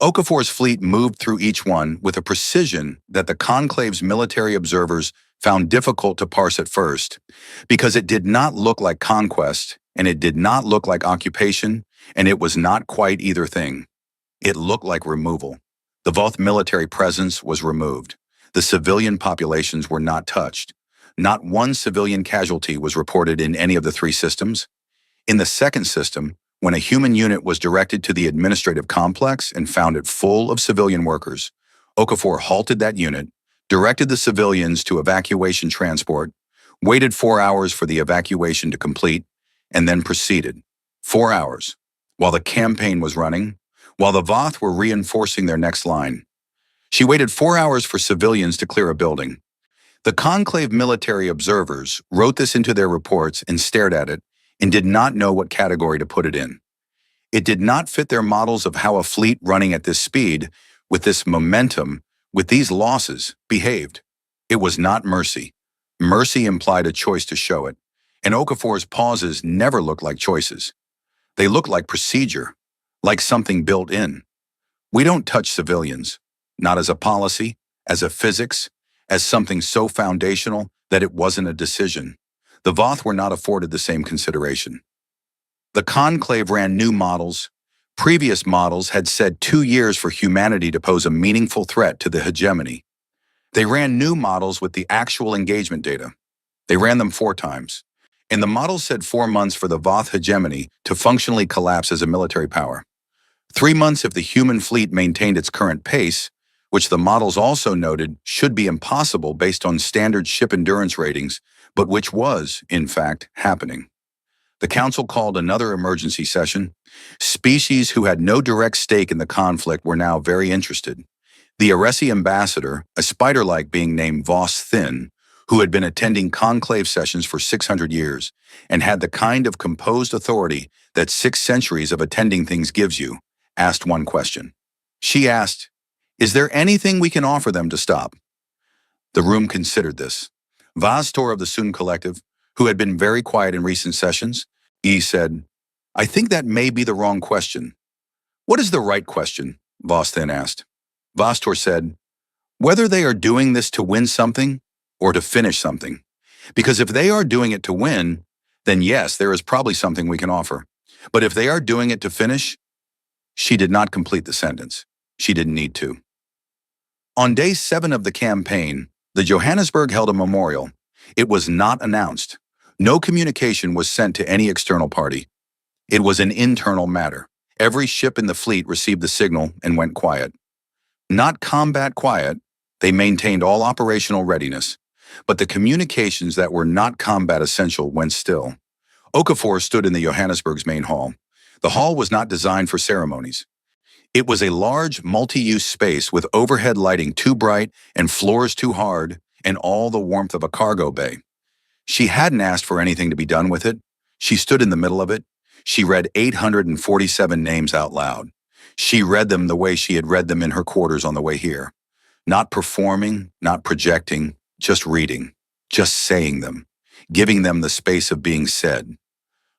Okafor's fleet moved through each one with a precision that the Conclave's military observers found difficult to parse at first, because it did not look like conquest, and it did not look like occupation, and it was not quite either thing. It looked like removal. The Voth military presence was removed. The civilian populations were not touched. Not one civilian casualty was reported in any of the 3 systems. In the second system, when a human unit was directed to the administrative complex and found it full of civilian workers, Okafor halted that unit, directed the civilians to evacuation transport, waited 4 hours for the evacuation to complete, and then proceeded. 4 hours. While the campaign was running, while the Voth were reinforcing their next line. She waited 4 hours for civilians to clear a building. The Conclave military observers wrote this into their reports and stared at it and did not know what category to put it in. It did not fit their models of how a fleet running at this speed, with this momentum, with these losses, behaved. It was not mercy. Mercy implied a choice to show it, and Okafor's pauses never looked like choices. They looked like procedure, like something built in. We don't touch civilians, not as a policy, as a physics, as something so foundational that it wasn't a decision. The Voth were not afforded the same consideration. The Conclave ran new models. Previous models had said 2 years for humanity to pose a meaningful threat to the hegemony. They ran new models with the actual engagement data. They ran them 4 times. And the models said 4 months for the Voth hegemony to functionally collapse as a military power. 3 months if the human fleet maintained its current pace, which the models also noted should be impossible based on standard ship endurance ratings, but which was, in fact, happening. The council called another emergency session. Species who had no direct stake in the conflict were now very interested. The Aresi ambassador, a spider-like being named Voss Thin, who had been attending conclave sessions for 600 years and had the kind of composed authority that 6 centuries of attending things gives you, asked one question. She asked, "Is there anything we can offer them to stop?" The room considered this. Vostor of the Sun Collective, who had been very quiet in recent sessions, he said, "I think that may be the wrong question." "What is the right question?" Voss then asked. Vostor said, "Whether they are doing this to win something or to finish something. Because if they are doing it to win, then yes, there is probably something we can offer. But if they are doing it to finish," she did not complete the sentence. She didn't need to. On day 7 of the campaign, the Johannesburg held a memorial. It was not announced. No communication was sent to any external party. It was an internal matter. Every ship in the fleet received the signal and went quiet. Not combat quiet, they maintained all operational readiness, but the communications that were not combat essential went still. Okafor stood in the Johannesburg's main hall. The hall was not designed for ceremonies. It was a large, multi-use space with overhead lighting too bright and floors too hard and all the warmth of a cargo bay. She hadn't asked for anything to be done with it. She stood in the middle of it. She read 847 names out loud. She read them the way she had read them in her quarters on the way here. Not performing, not projecting, just reading. just saying them, giving them the space of being said.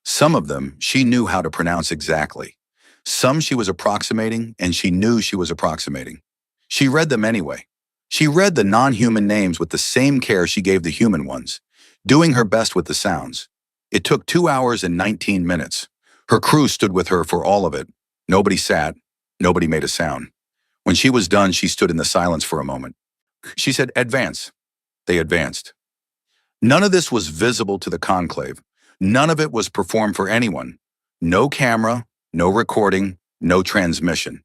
Some of them she knew how to pronounce exactly. Some she was approximating, and she knew she was approximating. She read them anyway. She read the non-human names with the same care she gave the human ones, doing her best with the sounds. It took 2 hours and 19 minutes. Her crew stood with her for all of it. Nobody sat. Nobody made a sound. When she was done, she stood in the silence for a moment. She said, "Advance." They advanced. None of this was visible to the conclave. None of it was performed for anyone. No camera, no recording, no transmission.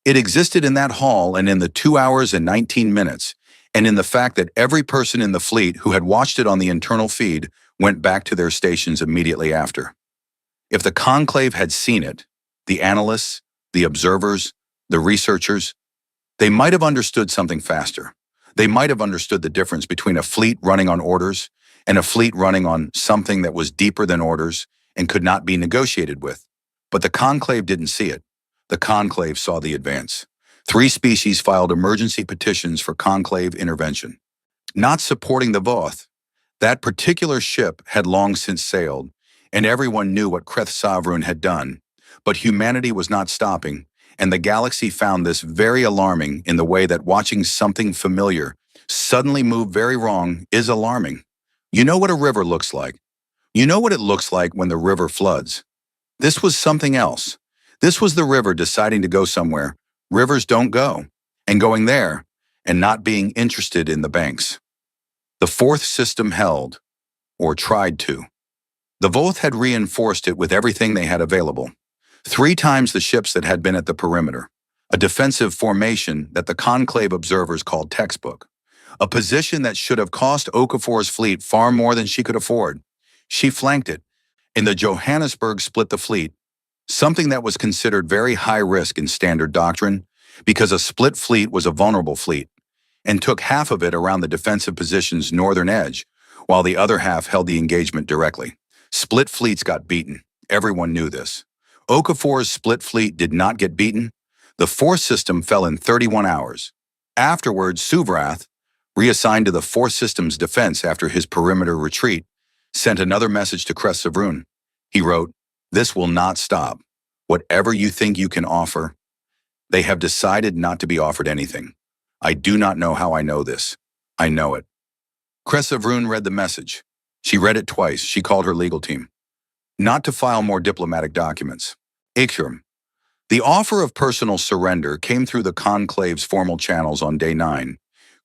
It existed in that hall and in the 2 hours and 19 minutes, and in the fact that every person in the fleet who had watched it on the internal feed went back to their stations immediately after. If the conclave had seen it, the analysts, the observers, the researchers, they might have understood something faster. They might have understood the difference between a fleet running on orders and a fleet running on something that was deeper than orders and could not be negotiated with. But the conclave didn't see it. The conclave saw the advance. 3 species filed emergency petitions for conclave intervention. Not supporting the Voth. That particular ship had long since sailed, and everyone knew what Kreth Savrun had done. But humanity was not stopping, and the galaxy found this very alarming in the way that watching something familiar suddenly move very wrong is alarming. You know what a river looks like. You know what it looks like when the river floods. This was something else. This was the river deciding to go somewhere rivers don't go, and going there, and not being interested in the banks. The 4th system held, or tried to. The Voth had reinforced it with everything they had available. 3 times the ships that had been at the perimeter. A defensive formation that the conclave observers called textbook. A position that should have cost Okafor's fleet far more than she could afford. She flanked it. In the Johannesburg split the fleet, something that was considered very high risk in standard doctrine, because a split fleet was a vulnerable fleet, and took half of it around the defensive position's northern edge, while the other half held the engagement directly. Split fleets got beaten. Everyone knew this. Okafor's split fleet did not get beaten. The 4th system fell in 31 hours. Afterwards, Suvrath, reassigned to the 4th system's defense after his perimeter retreat, sent another message to Kreth Savrun. He wrote, "This will not stop. Whatever you think you can offer, they have decided not to be offered anything. I do not know how I know this. I know it." Kreth Savrun read the message. She read it twice. She called her legal team. Not to file more diplomatic documents. Ikram. The offer of personal surrender came through the conclave's formal channels on day 9.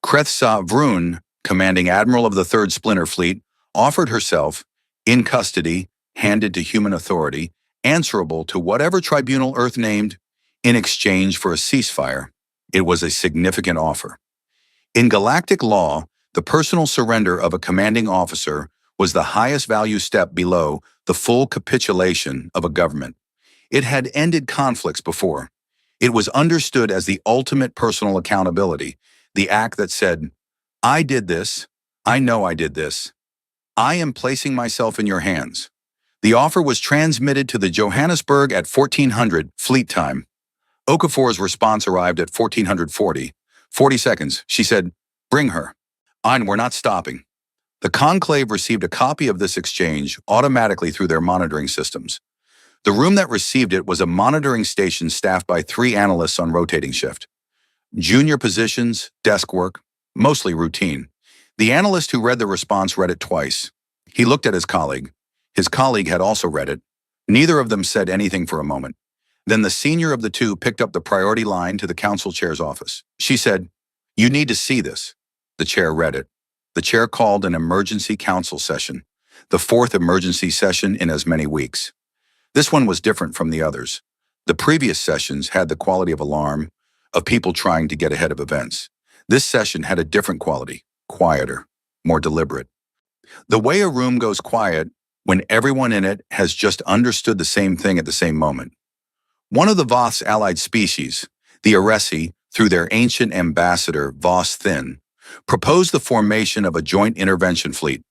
Kreth Savrun, commanding admiral of the 3rd Splinter Fleet, offered herself, in custody, handed to human authority, answerable to whatever tribunal Earth named, in exchange for a ceasefire. It was a significant offer. In galactic law, the personal surrender of a commanding officer was the highest value step below the full capitulation of a government. It had ended conflicts before. It was understood as the ultimate personal accountability, the act that said, "I did this. I know I did this. I am placing myself in your hands." The offer was transmitted to the Johannesburg at 1400 fleet time. Okafor's response arrived at 1440. 40 seconds. She said, "Bring her." We're not stopping." The conclave received a copy of this exchange automatically through their monitoring systems. The room that received it was a monitoring station staffed by 3 analysts on rotating shift. Junior positions, desk work, mostly routine. The analyst who read the response read it twice. He looked at his colleague. His colleague had also read it. Neither of them said anything for a moment. Then the senior of the 2 picked up the priority line to the council chair's office. She said, "You need to see this." The chair read it. The chair called an emergency council session, the 4th emergency session in as many weeks. This one was different from the others. The previous sessions had the quality of alarm, of people trying to get ahead of events. This session had a different quality, quieter, more deliberate. The way a room goes quiet when everyone in it has just understood the same thing at the same moment. One of the Voth's allied species, the Aresi, through their ancient ambassador, Vos Thin, proposed the formation of a joint intervention fleet,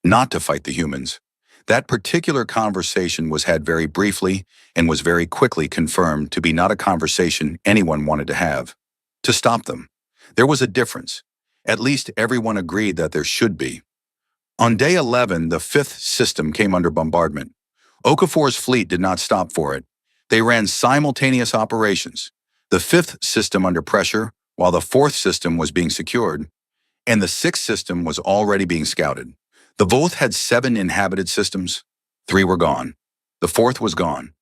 not to fight the humans. That particular conversation was had very briefly and was very quickly confirmed to be not a conversation anyone wanted to have. To stop them. There was a difference. At least everyone agreed that there should be. On day 11, the fifth system came under bombardment. Okafor's fleet did not stop for it. They ran simultaneous operations. The fifth system under pressure, while the fourth system was being secured, and the sixth system was already being scouted. The Voth had 7 inhabited systems. 3 were gone. The fourth was gone.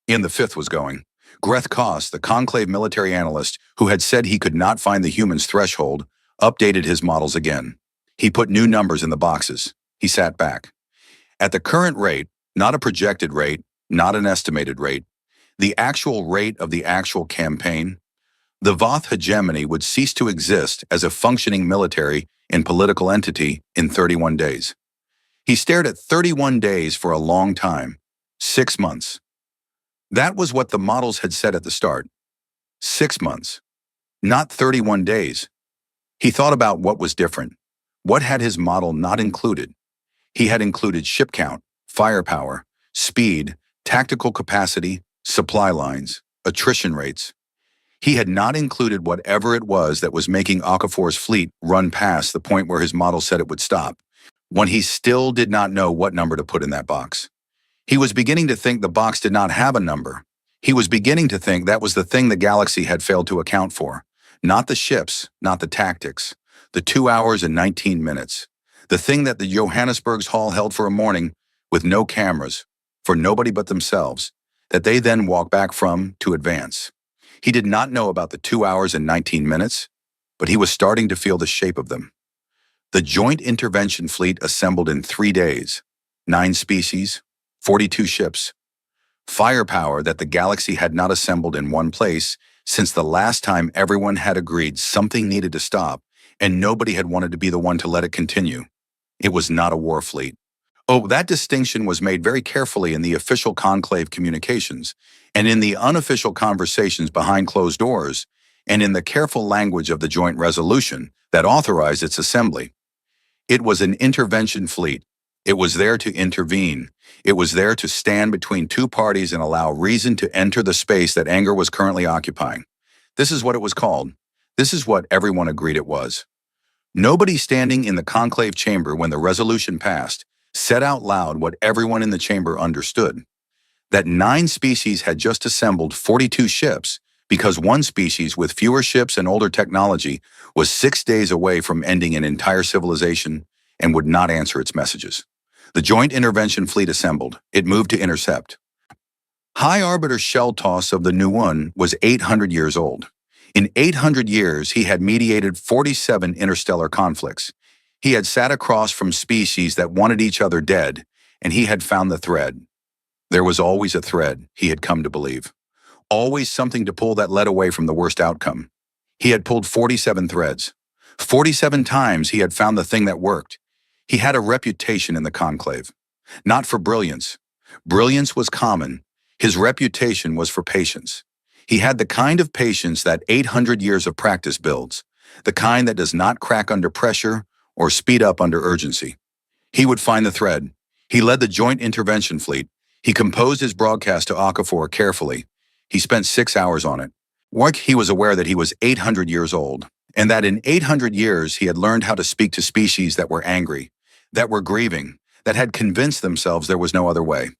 And the fifth was going. Greth Koss, the Conclave military analyst who had said he could not find the human's threshold, updated his models again. He put new numbers in the boxes. He sat back. At the current rate, not a projected rate, not an estimated rate, the actual rate of the actual campaign, the Voth hegemony would cease to exist as a functioning military and political entity in 31 days. He stared at 31 days for a long time, 6 months. That was what the models had said at the start. 6 months, not 31 days. He thought about what was different. What had his model not included? He had included ship count, firepower, speed, tactical capacity, supply lines, attrition rates. He had not included whatever it was that was making Okafor's fleet run past the point where his model said it would stop, when he still did not know what number to put in that box. He was beginning to think the box did not have a number. He was beginning to think that was the thing the galaxy had failed to account for. Not the ships, not the tactics. The 2 hours and 19 minutes. The thing that the Johannesburg's hall held for a morning with no cameras, for nobody but themselves, that they then walk back from to advance. He did not know about the 2 hours and 19 minutes, but he was starting to feel the shape of them. The Joint Intervention Fleet assembled in 3 days, 9 species, 42 ships. Firepower that the galaxy had not assembled in one place since the last time everyone had agreed something needed to stop, and nobody had wanted to be the one to let it continue. It was not a war fleet. Oh, that distinction was made very carefully in the official conclave communications, and in the unofficial conversations behind closed doors, and in the careful language of the joint resolution that authorized its assembly. It was an intervention fleet. It was there to intervene. It was there to stand between two parties and allow reason to enter the space that anger was currently occupying. This is what it was called. This is what everyone agreed it was. Nobody standing in the conclave chamber when the resolution passed said out loud what everyone in the chamber understood. That 9 species had just assembled 42 ships because one species with fewer ships and older technology was 6 days away from ending an entire civilization and would not answer its messages. The Joint Intervention Fleet assembled. It moved to intercept. High Arbiter Shell Toss of the Nuun was 800 years old. In 800 years, he had mediated 47 interstellar conflicts. He had sat across from species that wanted each other dead, and he had found the thread. There was always a thread, he had come to believe. Always something to pull that led away from the worst outcome. He had pulled 47 threads. 47 times he had found the thing that worked. He had a reputation in the conclave. Not for brilliance. Brilliance was common. His reputation was for patience. He had the kind of patience that 800 years of practice builds, the kind that does not crack under pressure or speed up under urgency. He would find the thread. He led the Joint Intervention Fleet. He composed his broadcast to Okafor carefully. He spent 6 hours on it. He was aware that he was 800 years old, and that in 800 years he had learned how to speak to species that were angry, that were grieving, that had convinced themselves there was no other way.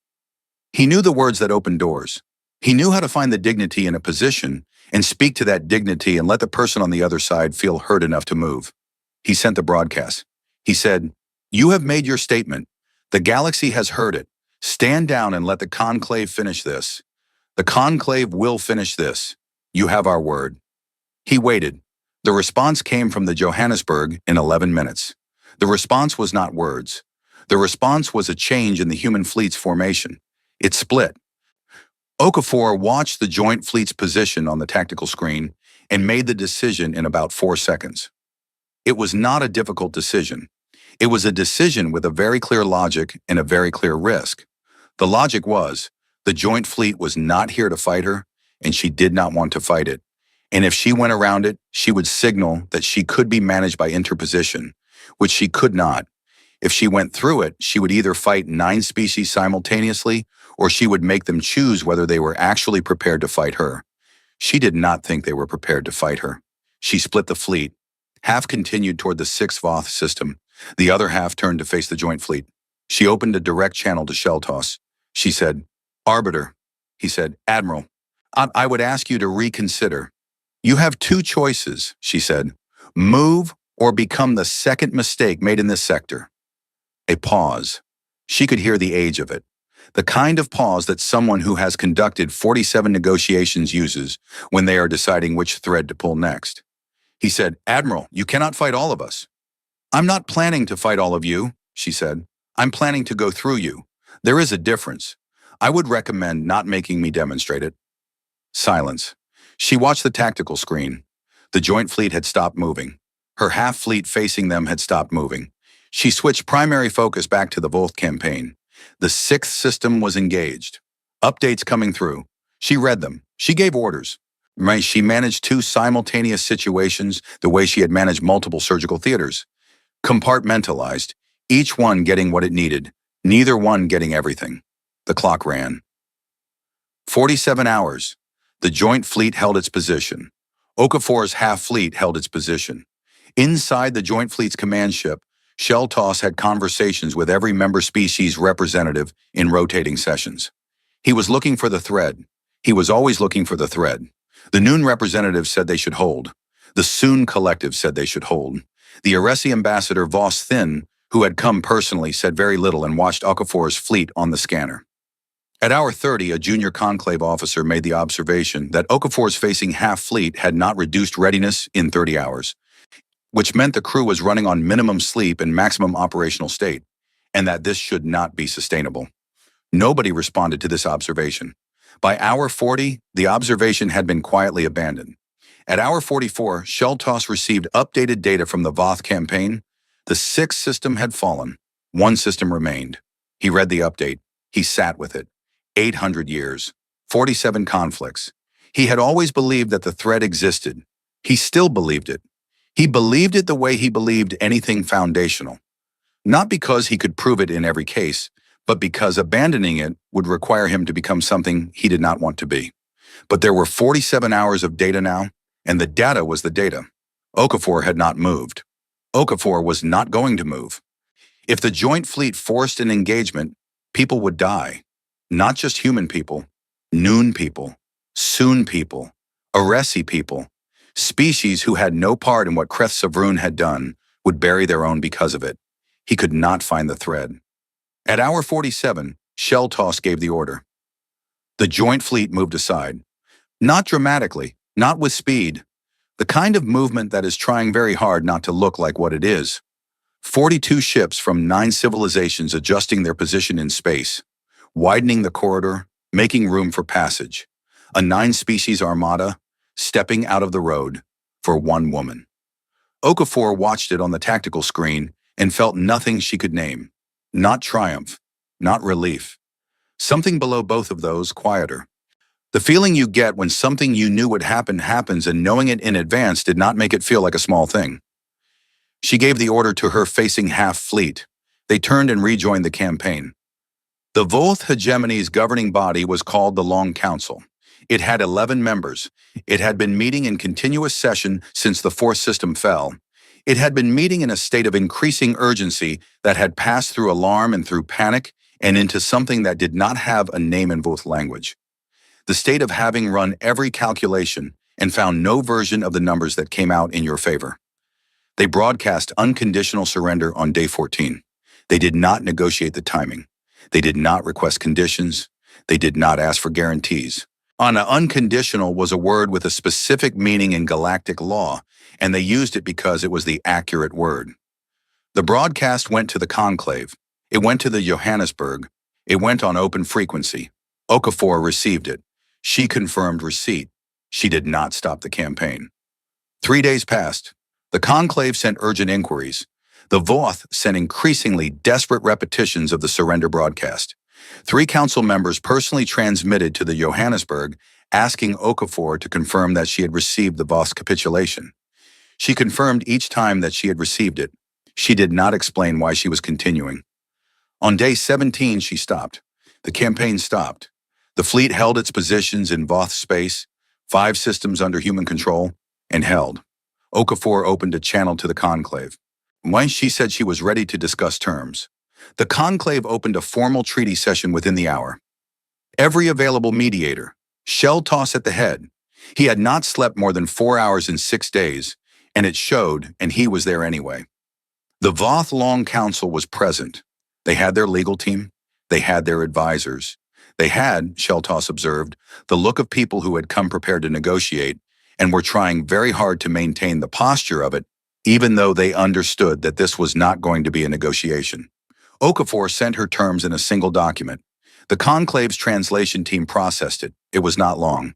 He knew the words that opened doors. He knew how to find the dignity in a position and speak to that dignity and let the person on the other side feel hurt enough to move. He sent the broadcast. He said, "You have made your statement. The galaxy has heard it. Stand down and let the conclave finish this. The conclave will finish this. You have our word." He waited. The response came from the Johannesburg in 11 minutes. The response was not words. The response was a change in the human fleet's formation. It split. Okafor watched the joint fleet's position on the tactical screen and made the decision in about 4 seconds. It was not a difficult decision. It was a decision with a very clear logic and a very clear risk. The logic was, the joint fleet was not here to fight her, and she did not want to fight it. And if she went around it, she would signal that she could be managed by interposition, which she could not. If she went through it, she would either fight 9 species simultaneously, or she would make them choose whether they were actually prepared to fight her. She did not think they were prepared to fight her. She split the fleet. Half continued toward the 6th Voth system. The other half turned to face the Joint Fleet. She opened a direct channel to Sheltos. She said, "Arbiter," he said, "Admiral, I would ask you to reconsider. You have two choices," she said. "Move or become the second mistake made in this sector." A pause. She could hear the age of it. The kind of pause that someone who has conducted 47 negotiations uses when they are deciding which thread to pull next. He said, "Admiral, you cannot fight all of us." "I'm not planning to fight all of you," she said. "I'm planning to go through you. There is a difference. I would recommend not making me demonstrate it." Silence. She watched the tactical screen. The Joint Fleet had stopped moving. Her half-fleet facing them had stopped moving. She switched primary focus back to the Volth campaign. The sixth system was engaged. Updates coming through. She read them. She gave orders. She managed two simultaneous situations the way she had managed multiple surgical theaters. Compartmentalized, each one getting what it needed, neither one getting everything. The clock ran. 47 hours. The Joint Fleet held its position. Okafor's half-fleet held its position. Inside the Joint Fleet's command ship, Sheltos had conversations with every member species representative in rotating sessions. He was looking for the thread. He was always looking for the thread. The Noon representative said they should hold. The Soon collective said they should hold. The Aresi ambassador Voss Thin, who had come personally, said very little and watched Okafor's fleet on the scanner. At hour 30, a junior conclave officer made the observation that Okafor's facing half-fleet had not reduced readiness in 30 hours, which meant the crew was running on minimum sleep and maximum operational state, and that this should not be sustainable. Nobody responded to this observation. By hour 40, the observation had been quietly abandoned. At hour 44, Sheltos received updated data from the Voth campaign. The sixth system had fallen. One system remained. He read the update. He sat with it. 800 years. 47 conflicts. He had always believed that the threat existed. He still believed it. He believed it the way he believed anything foundational. Not because he could prove it in every case, but because abandoning it would require him to become something he did not want to be. But there were 47 hours of data now, and the data was the data. Okafor had not moved. Okafor was not going to move. If the Joint Fleet forced an engagement, people would die. Not just human people, Noon people, Soon people, Aresi people, species who had no part in what Kreth Savrun had done would bury their own because of it. He could not find the thread. At hour 47, Sheltos gave the order. The Joint Fleet moved aside. Not dramatically, not with speed. The kind of movement that is trying very hard not to look like what it is. 42 ships from 9 civilizations adjusting their position in space, widening the corridor, making room for passage. A 9-species armada, stepping out of the road for one woman. Okafor watched it on the tactical screen and felt nothing she could name. Not triumph, not relief. Something below both of those, quieter. The feeling you get when something you knew would happen happens, and knowing it in advance did not make it feel like a small thing. She gave the order to her facing half-fleet. They turned and rejoined the campaign. The Volth hegemony's governing body was called the Long Council. It had 11 members. It had been meeting in continuous session since the fourth system fell. It had been meeting in a state of increasing urgency that had passed through alarm and through panic and into something that did not have a name in Volth language. The state of having run every calculation and found no version of the numbers that came out in your favor. They broadcast unconditional surrender on day 14. They did not negotiate the timing. They did not request conditions. They did not ask for guarantees. Unconditional was a word with a specific meaning in galactic law, and they used it because it was the accurate word. The broadcast went to the conclave. It went to the Johannesburg. It went on open frequency. Okafor received it. She confirmed receipt. She did not stop the campaign. 3 days passed. The conclave sent urgent inquiries. The Voth sent increasingly desperate repetitions of the surrender broadcast. 3 council members personally transmitted to the Johannesburg, asking Okafor to confirm that she had received the Voth capitulation. She confirmed each time that she had received it. She did not explain why she was continuing. On day 17, she stopped. The campaign stopped. The fleet held its positions in Voth space, 5 systems under human control, and held. Okafor opened a channel to the conclave. When she said she was ready to discuss terms, the conclave opened a formal treaty session within the hour. Every available mediator, Sheltos at the head. He had not slept more than 4 hours in 6 days, and it showed, and he was there anyway. The Voth Long Council was present. They had their legal team. They had their advisors. They had, Sheltos observed, the look of people who had come prepared to negotiate and were trying very hard to maintain the posture of it, even though they understood that this was not going to be a negotiation. Okafor sent her terms in a single document. The conclave's translation team processed it. It was not long.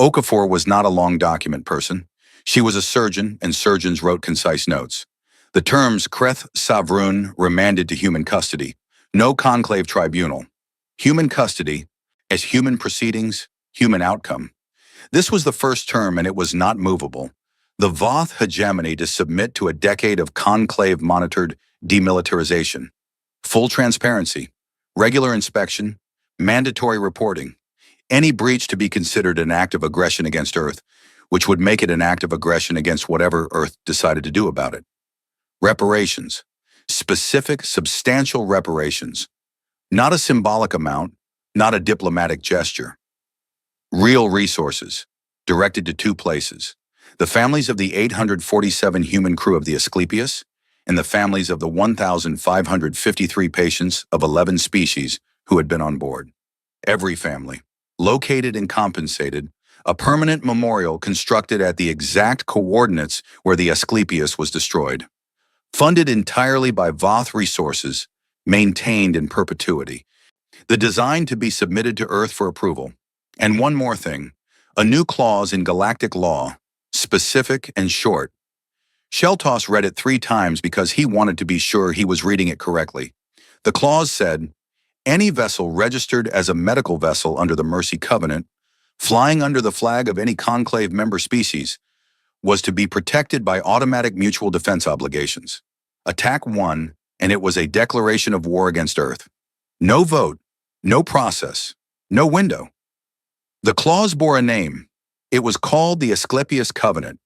Okafor was not a long document person. She was a surgeon, and surgeons wrote concise notes. The terms Kreth Savrun remanded to human custody. No conclave tribunal. Human custody as human proceedings, human outcome. This was the first term, and it was not movable. The Voth hegemony to submit to a decade of conclave-monitored demilitarization. Full transparency, regular inspection, mandatory reporting. Any breach to be considered an act of aggression against Earth, which would make it an act of aggression against whatever Earth decided to do about it. Reparations. Specific, substantial reparations. Not a symbolic amount, not a diplomatic gesture. Real resources, directed to 2 places. The families of the 847 human crew of the Asclepius and the families of the 1,553 patients of 11 species who had been on board. Every family, located and compensated, a permanent memorial constructed at the exact coordinates where the Asclepius was destroyed. Funded entirely by Voth resources, maintained in perpetuity. The design to be submitted to Earth for approval. And one more thing, a new clause in galactic law, specific and short. Sheltos read it 3 times because he wanted to be sure he was reading it correctly. The clause said, any vessel registered as a medical vessel under the Mercy Covenant, flying under the flag of any conclave member species, was to be protected by automatic mutual defense obligations. Attack 1, and it was a declaration of war against Earth. No vote, no process, no window. The clause bore a name. It was called the Asclepius Covenant.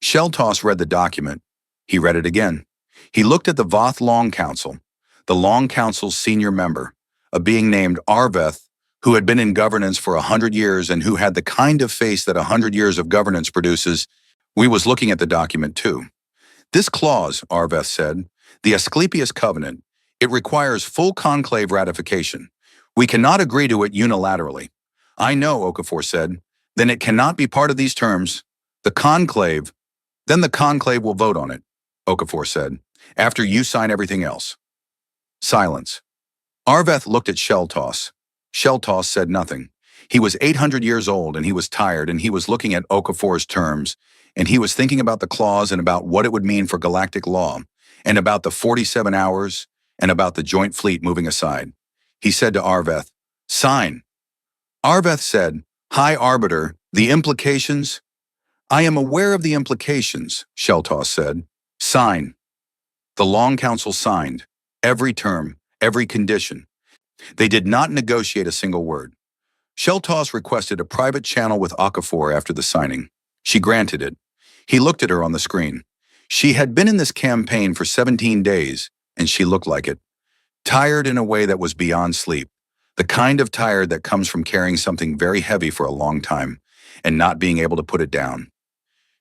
Sheltos read the document. He read it again. He looked at the Voth Long Council, the Long Council's senior member, a being named Arveth, who had been in governance for 100 years and who had the kind of face that 100 years of governance produces. We was looking at the document too. This clause, Arveth said, the Asclepius Covenant, it requires full conclave ratification. We cannot agree to it unilaterally. I know, Okafor said. Then it cannot be part of these terms. Then the conclave will vote on it, Okafor said, after you sign everything else. Silence. Arveth looked at Sheltos. Sheltos said nothing. He was 800 years old, and he was tired, and he was looking at Okafor's terms, and he was thinking about the clause and about what it would mean for galactic law, and about the 47 hours, and about the joint fleet moving aside. He said to Arveth, sign. Arveth said, High Arbiter, the implications? I am aware of the implications, Sheltos said. Sign. The Long Council signed. Every term, every condition. They did not negotiate a single word. Sheltos requested a private channel with Okafor after the signing. She granted it. He looked at her on the screen. She had been in this campaign for 17 days, and she looked like it. Tired in a way that was beyond sleep. The kind of tired that comes from carrying something very heavy for a long time and not being able to put it down.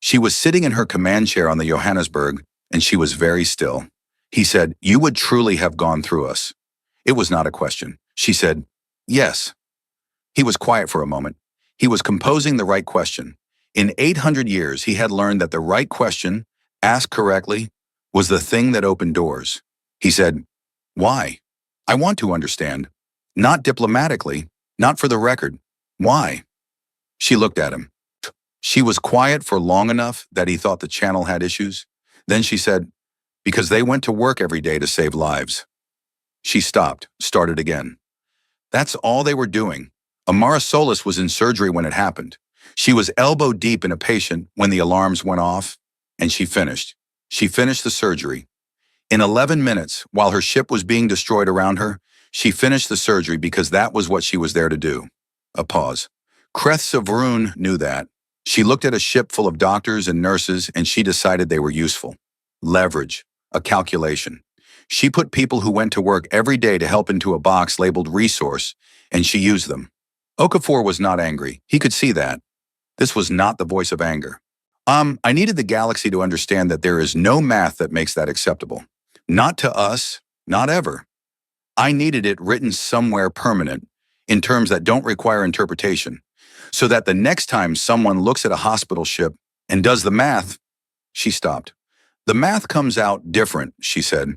She was sitting in her command chair on the Johannesburg, and she was very still. He said, you would truly have gone through us. It was not a question. She said, yes. He was quiet for a moment. He was composing the right question. In 800 years, he had learned that the right question, asked correctly, was the thing that opened doors. He said, why? I want to understand. Not diplomatically, not for the record. Why? She looked at him. She was quiet for long enough that he thought the channel had issues. Then she said, because they went to work every day to save lives. She stopped, started again. That's all they were doing. Amara Solis was in surgery when it happened. She was elbow deep in a patient when the alarms went off, and she finished. She finished the surgery. In 11 minutes, while her ship was being destroyed around her, she finished the surgery because that was what she was there to do. A pause. Kreth Savrun knew that. She looked at a ship full of doctors and nurses, and she decided they were useful. Leverage. A calculation. She put people who went to work every day to help into a box labeled resource, and she used them. Okafor was not angry. He could see that. This was not the voice of anger. I needed the galaxy to understand that there is no math that makes that acceptable. Not to us, not ever. I needed it written somewhere permanent, in terms that don't require interpretation, so that the next time someone looks at a hospital ship and does the math, she stopped. The math comes out different, she said.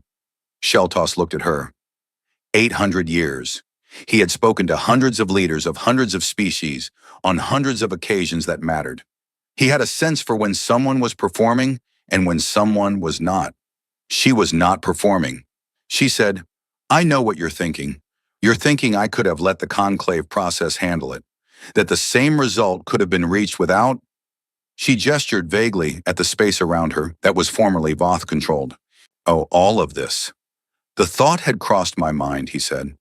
Sheltos looked at her. 800 years. He had spoken to hundreds of leaders of hundreds of species on hundreds of occasions that mattered. He had a sense for when someone was performing and when someone was not. She was not performing. She said, I know what you're thinking. You're thinking I could have let the conclave process handle it, that the same result could have been reached without. She gestured vaguely at the space around her that was formerly Voth-controlled. Oh, all of this. The thought had crossed my mind, he said.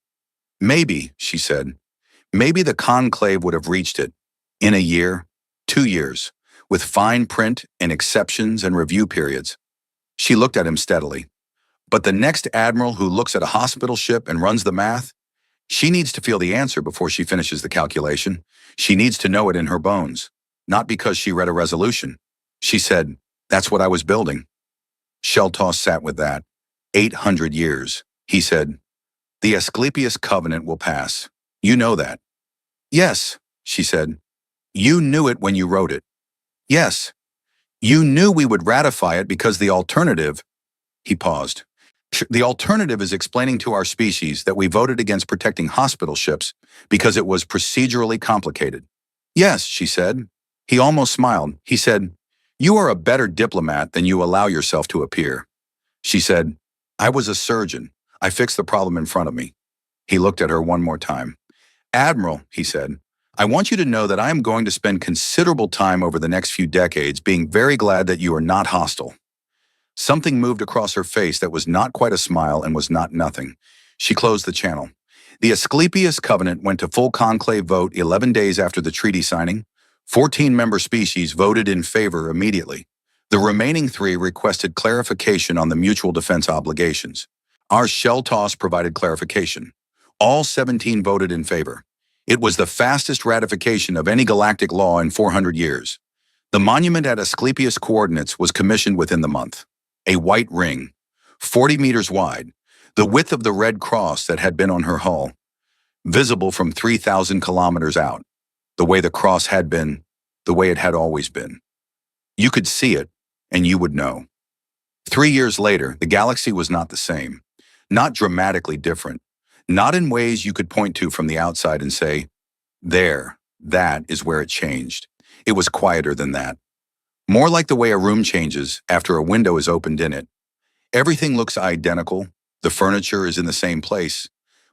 Maybe, she said, maybe the conclave would have reached it in a year, 2 years, with fine print and exceptions and review periods. She looked at him steadily. But the next admiral who looks at a hospital ship and runs the math, she needs to feel the answer before she finishes the calculation. She needs to know it in her bones, not because she read a resolution. She said, that's what I was building. Sheltos sat with that. 800 years. He said, the Asclepius covenant will pass. You know that. Yes, she said. You knew it when you wrote it. Yes. You knew we would ratify it because the alternative. He paused. The alternative is explaining to our species that we voted against protecting hospital ships because it was procedurally complicated. Yes, she said. He almost smiled. He said, you are a better diplomat than you allow yourself to appear. She said, I was a surgeon. I fixed the problem in front of me. He looked at her one more time. Admiral, he said, I want you to know that I am going to spend considerable time over the next few decades being very glad that you are not hostile. Something moved across her face that was not quite a smile and was not nothing. She closed the channel. The Asclepius Covenant went to full conclave vote 11 days after the treaty signing. 14 member species voted in favor immediately. The remaining 3 requested clarification on the mutual defense obligations. Our Sheltos provided clarification. All 17 voted in favor. It was the fastest ratification of any galactic law in 400 years. The monument at Asclepius coordinates was commissioned within the month. A white ring, 40 meters wide, the width of the red cross that had been on her hull, visible from 3,000 kilometers out, the way the cross had been, the way it had always been. You could see it, and you would know. 3 years later, the galaxy was not the same, not dramatically different, not in ways you could point to from the outside and say, there, that is where it changed. It was quieter than that. More like the way a room changes after a window is opened in it. Everything looks identical, the furniture is in the same place,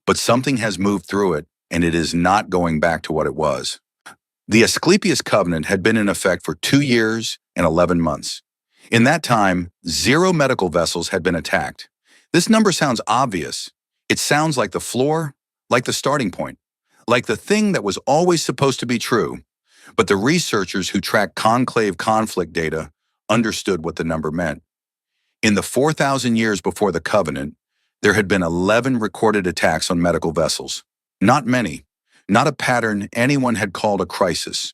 but something has moved through it, and it is not going back to what it was. The Asclepius Covenant had been in effect for 2 years and 11 months. In that time, 0 medical vessels had been attacked. This number sounds obvious. It sounds like the floor, like the starting point, like the thing that was always supposed to be true. But the researchers who tracked conclave conflict data understood what the number meant. In the 4,000 years before the Covenant, there had been 11 recorded attacks on medical vessels. Not many, not a pattern anyone had called a crisis,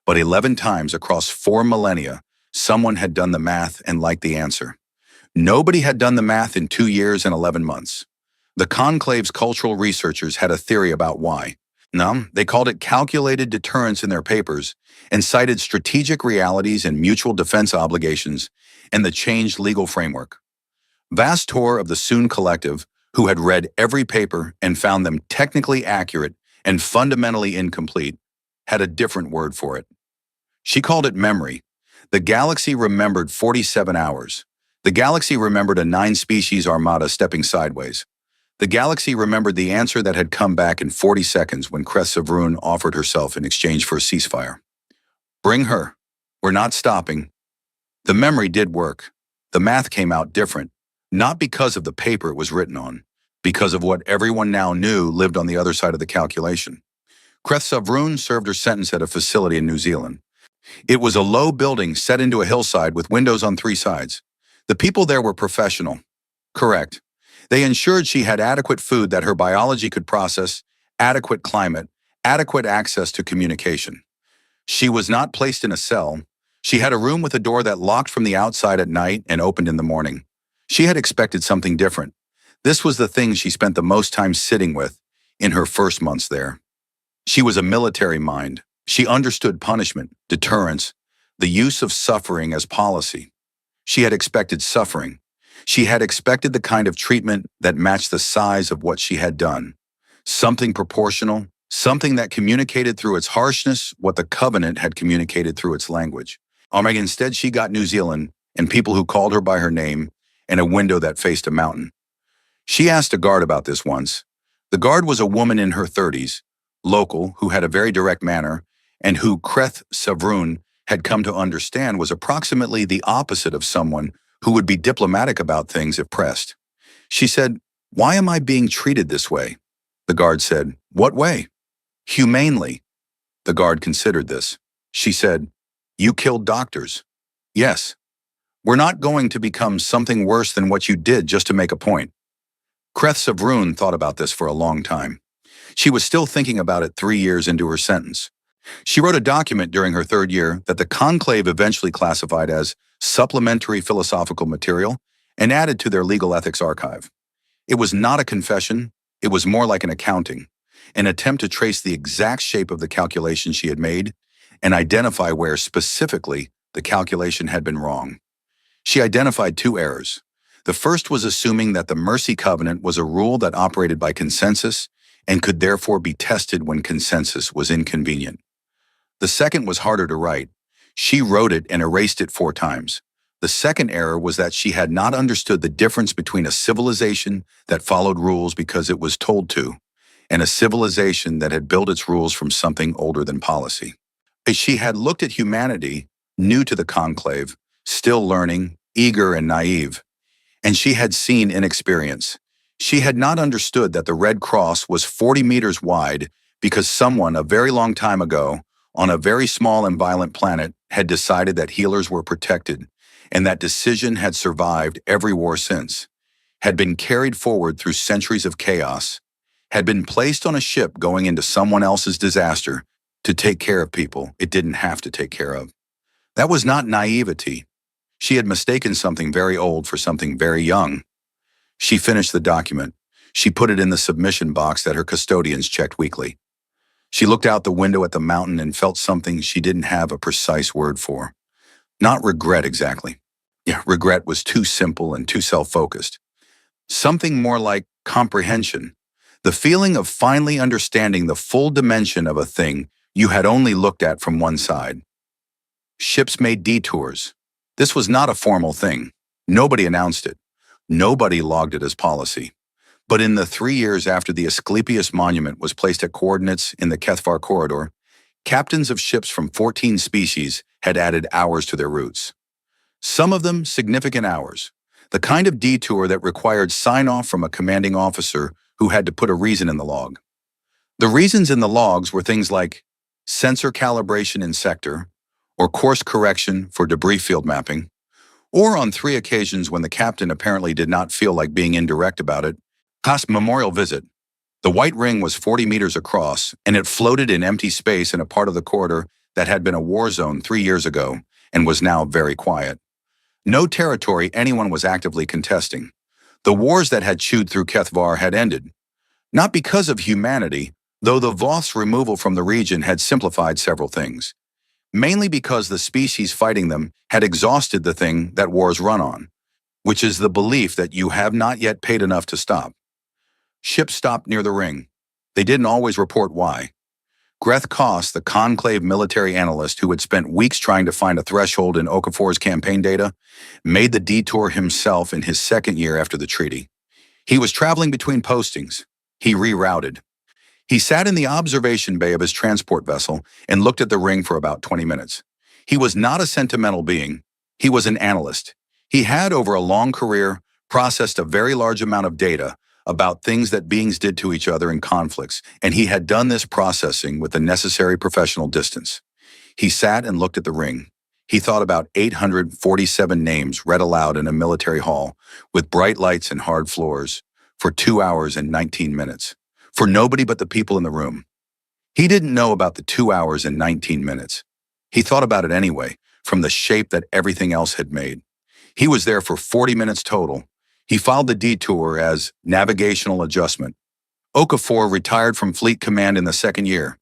but 11 times across 4 millennia, someone had done the math and liked the answer. Nobody had done the math in 2 years and 11 months. The conclave's cultural researchers had a theory about why. No, they called it calculated deterrence in their papers and cited strategic realities and mutual defense obligations and the changed legal framework. Vastor of the Soon Collective, who had read every paper and found them technically accurate and fundamentally incomplete, had a different word for it. She called it memory. The galaxy remembered 47 hours. The galaxy remembered a 9-species armada stepping sideways. The galaxy remembered the answer that had come back in 40 seconds when Cress of Rune offered herself in exchange for a ceasefire. Bring her. We're not stopping. The memory did work. The math came out different, not because of the paper it was written on, because of what everyone now knew lived on the other side of the calculation. Cress of Rune served her sentence at a facility in New Zealand. It was a low building set into a hillside with windows on 3 sides. The people there were professional. Correct. They ensured she had adequate food that her biology could process, adequate climate, adequate access to communication. She was not placed in a cell. She had a room with a door that locked from the outside at night and opened in the morning. She had expected something different. This was the thing she spent the most time sitting with in her first months there. She was a military mind. She understood punishment, deterrence, the use of suffering as policy. She had expected suffering. She had expected the kind of treatment that matched the size of what she had done. Something proportional, something that communicated through its harshness what the Covenant had communicated through its language. Instead, she got New Zealand and people who called her by her name and a window that faced a mountain. She asked a guard about this once. The guard was a woman in her 30s, local, who had a very direct manner, and who Kreth Savrun had come to understand was approximately the opposite of someone who would be diplomatic about things if pressed. She said, "Why am I being treated this way?" The guard said, "What way?" "Humanely." The guard considered this. She said, "You killed doctors." "Yes. We're not going to become something worse than what you did just to make a point." Kreth Savrun thought about this for a long time. She was still thinking about it 3 years into her sentence. She wrote a document during her 3rd year that the conclave eventually classified as supplementary philosophical material and added to their legal ethics archive. It was not a confession, it was more like an accounting, an attempt to trace the exact shape of the calculation she had made and identify where specifically the calculation had been wrong. She identified 2 errors. The first was assuming that the Mercy Covenant was a rule that operated by consensus and could therefore be tested when consensus was inconvenient. The second was harder to write. She wrote it and erased it 4 times. The second error was that she had not understood the difference between a civilization that followed rules because it was told to, and a civilization that had built its rules from something older than policy. She had looked at humanity, new to the conclave, still learning, eager and naive, and she had seen inexperience. She had not understood that the Red Cross was 40 meters wide because someone a very long time ago, on a very small and violent planet, had decided that healers were protected, and that decision had survived every war since, had been carried forward through centuries of chaos, had been placed on a ship going into someone else's disaster to take care of people it didn't have to take care of. That was not naivety. She had mistaken something very old for something very young. She finished the document. She put it in the submission box that her custodians checked weekly. She looked out the window at the mountain and felt something she didn't have a precise word for. Not regret exactly. Regret was too simple and too self-focused. Something more like comprehension. The feeling of finally understanding the full dimension of a thing you had only looked at from one side. Ships made detours. This was not a formal thing. Nobody announced it. Nobody logged it as policy. But in the 3 years after the Asclepius Monument was placed at coordinates in the Kethvar corridor, captains of ships from 14 species had added hours to their routes. Some of them significant hours, the kind of detour that required sign-off from a commanding officer who had to put a reason in the log. The reasons in the logs were things like sensor calibration in sector, or course correction for debris field mapping, or on 3 occasions when the captain apparently did not feel like being indirect about it, Haas memorial visit. The white ring was 40 meters across, and it floated in empty space in a part of the corridor that had been a war zone 3 years ago and was now very quiet. No territory anyone was actively contesting. The wars that had chewed through Kethvar had ended. Not because of humanity, though the Voth's removal from the region had simplified several things. Mainly because the species fighting them had exhausted the thing that wars run on, which is the belief that you have not yet paid enough to stop. Ships stopped near the ring. They didn't always report why. Greth Koss, the conclave military analyst who had spent weeks trying to find a threshold in Okafor's campaign data, made the detour himself in his 2nd year after the treaty. He was traveling between postings. He rerouted. He sat in the observation bay of his transport vessel and looked at the ring for about 20 minutes. He was not a sentimental being. He was an analyst. He had, over a long career, processed a very large amount of data about things that beings did to each other in conflicts, and he had done this processing with the necessary professional distance. He sat and looked at the ring. He thought about 847 names read aloud in a military hall with bright lights and hard floors for 2 hours and 19 minutes, for nobody but the people in the room. He didn't know about the 2 hours and 19 minutes. He thought about it anyway, from the shape that everything else had made. He was there for 40 minutes total. He filed the detour as navigational adjustment. Okafor retired from Fleet Command in the second year.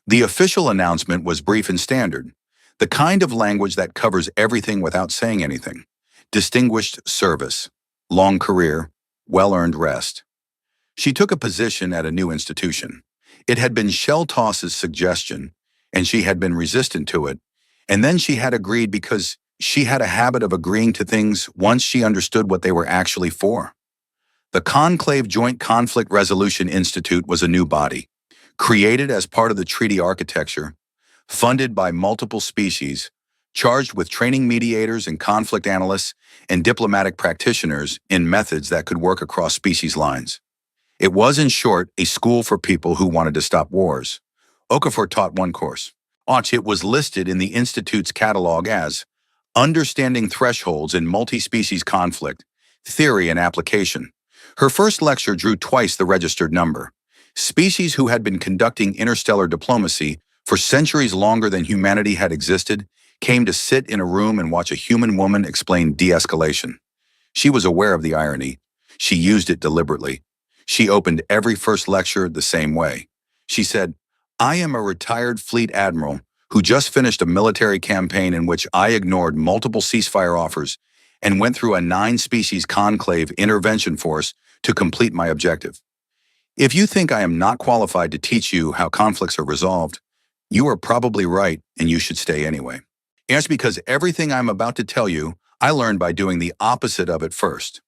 The official announcement was brief and standard, the kind of language that covers everything without saying anything. Distinguished service, long career, well-earned rest. She took a position at a new institution. It had been Shell-Toss's suggestion, and she had been resistant to it, and then she had agreed because she had a habit of agreeing to things once she understood what they were actually for. The Conclave Joint Conflict Resolution Institute was a new body, created as part of the treaty architecture, funded by multiple species, charged with training mediators and conflict analysts and diplomatic practitioners in methods that could work across species lines. It was, in short, a school for people who wanted to stop wars. Okafor taught one course. It was listed in the Institute's catalog as Understanding Thresholds in Multi-Species Conflict, Theory and Application. Her first lecture drew twice the registered number. Species who had been conducting interstellar diplomacy for centuries longer than humanity had existed came to sit in a room and watch a human woman explain de-escalation. She was aware of the irony. She used it deliberately. She opened every first lecture the same way. She said, "I am a retired fleet admiral who just finished a military campaign in which I ignored multiple ceasefire offers and went through a 9-species conclave intervention force to complete my objective. If you think I am not qualified to teach you how conflicts are resolved, you are probably right and you should stay anyway. It's because everything I'm about to tell you, I learned by doing the opposite of it first."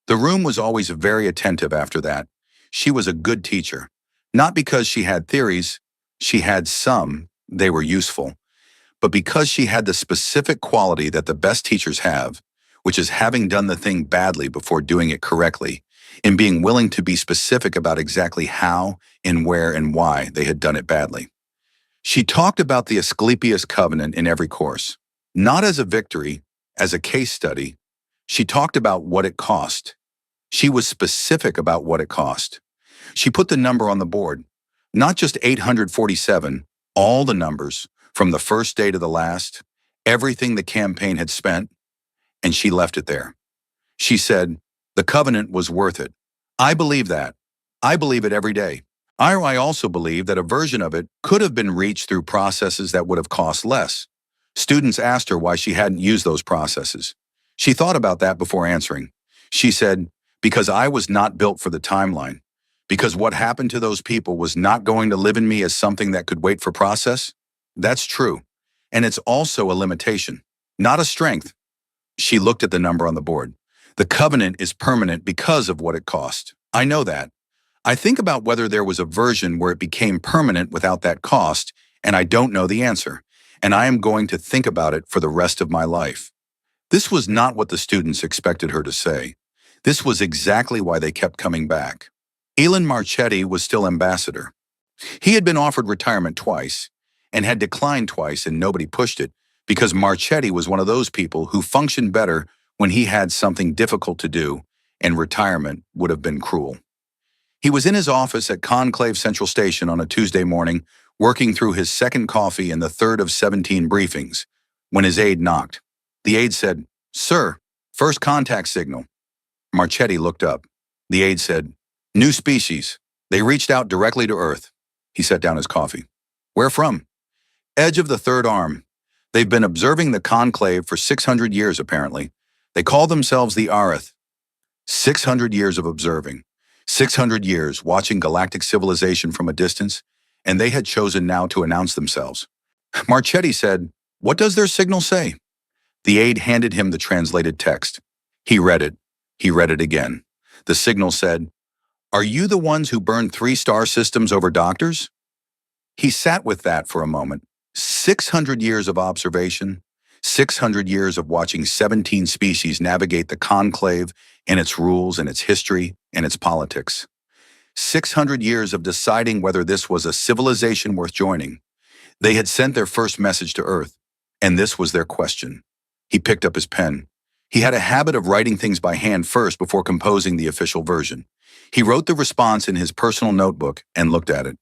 The room was always very attentive after that. She was a good teacher. Not because she had theories, she had some, they were useful, but because she had the specific quality that the best teachers have, which is having done the thing badly before doing it correctly, and being willing to be specific about exactly how and where and why they had done it badly. She talked about the Asclepius Covenant in every course, not as a victory, as a case study. She talked about what it cost. She was specific about what it cost. She put the number on the board, not just 847, all the numbers, from the first day to the last, everything the campaign had spent, and she left it there. She said, "The covenant was worth it. I believe that. I believe it every day. I also believe that a version of it could have been reached through processes that would have cost less." Students asked her why she hadn't used those processes. She thought about that before answering. She said, "Because I was not built for the timeline. Because what happened to those people was not going to live in me as something that could wait for process." That's true. And it's also a limitation, not a strength. She looked at the number on the board. The covenant is permanent because of what it cost. I know that. I think about whether there was a version where it became permanent without that cost, and I don't know the answer. And I am going to think about it for the rest of my life. This was not what the students expected her to say. This was exactly why they kept coming back. Elon Marchetti was still ambassador. He had been offered retirement twice and had declined twice, and nobody pushed it because Marchetti was one of those people who functioned better when he had something difficult to do, and retirement would have been cruel. He was in his office at Conclave Central Station on a Tuesday morning, working through his second coffee in the third of 17 briefings, when his aide knocked. The aide said, "Sir, first contact signal." Marchetti looked up. The aide said, "New species. They reached out directly to Earth." He set down his coffee. "Where from?" "Edge of the third arm. They've been observing the conclave for 600 years, apparently. They call themselves the Arith." 600 years of observing. 600 years watching galactic civilization from a distance, and they had chosen now to announce themselves. Marchetti said, "What does their signal say?" The aide handed him the translated text. He read it. He read it again. The signal said, "Are you the ones who burned 3 star systems over doctors?" He sat with that for a moment. 600 years of observation, 600 years of watching 17 species navigate the conclave and its rules and its history and its politics. 600 years of deciding whether this was a civilization worth joining. They had sent their first message to Earth. And this was their question. He picked up his pen. He had a habit of writing things by hand first before composing the official version. He wrote the response in his personal notebook and looked at it.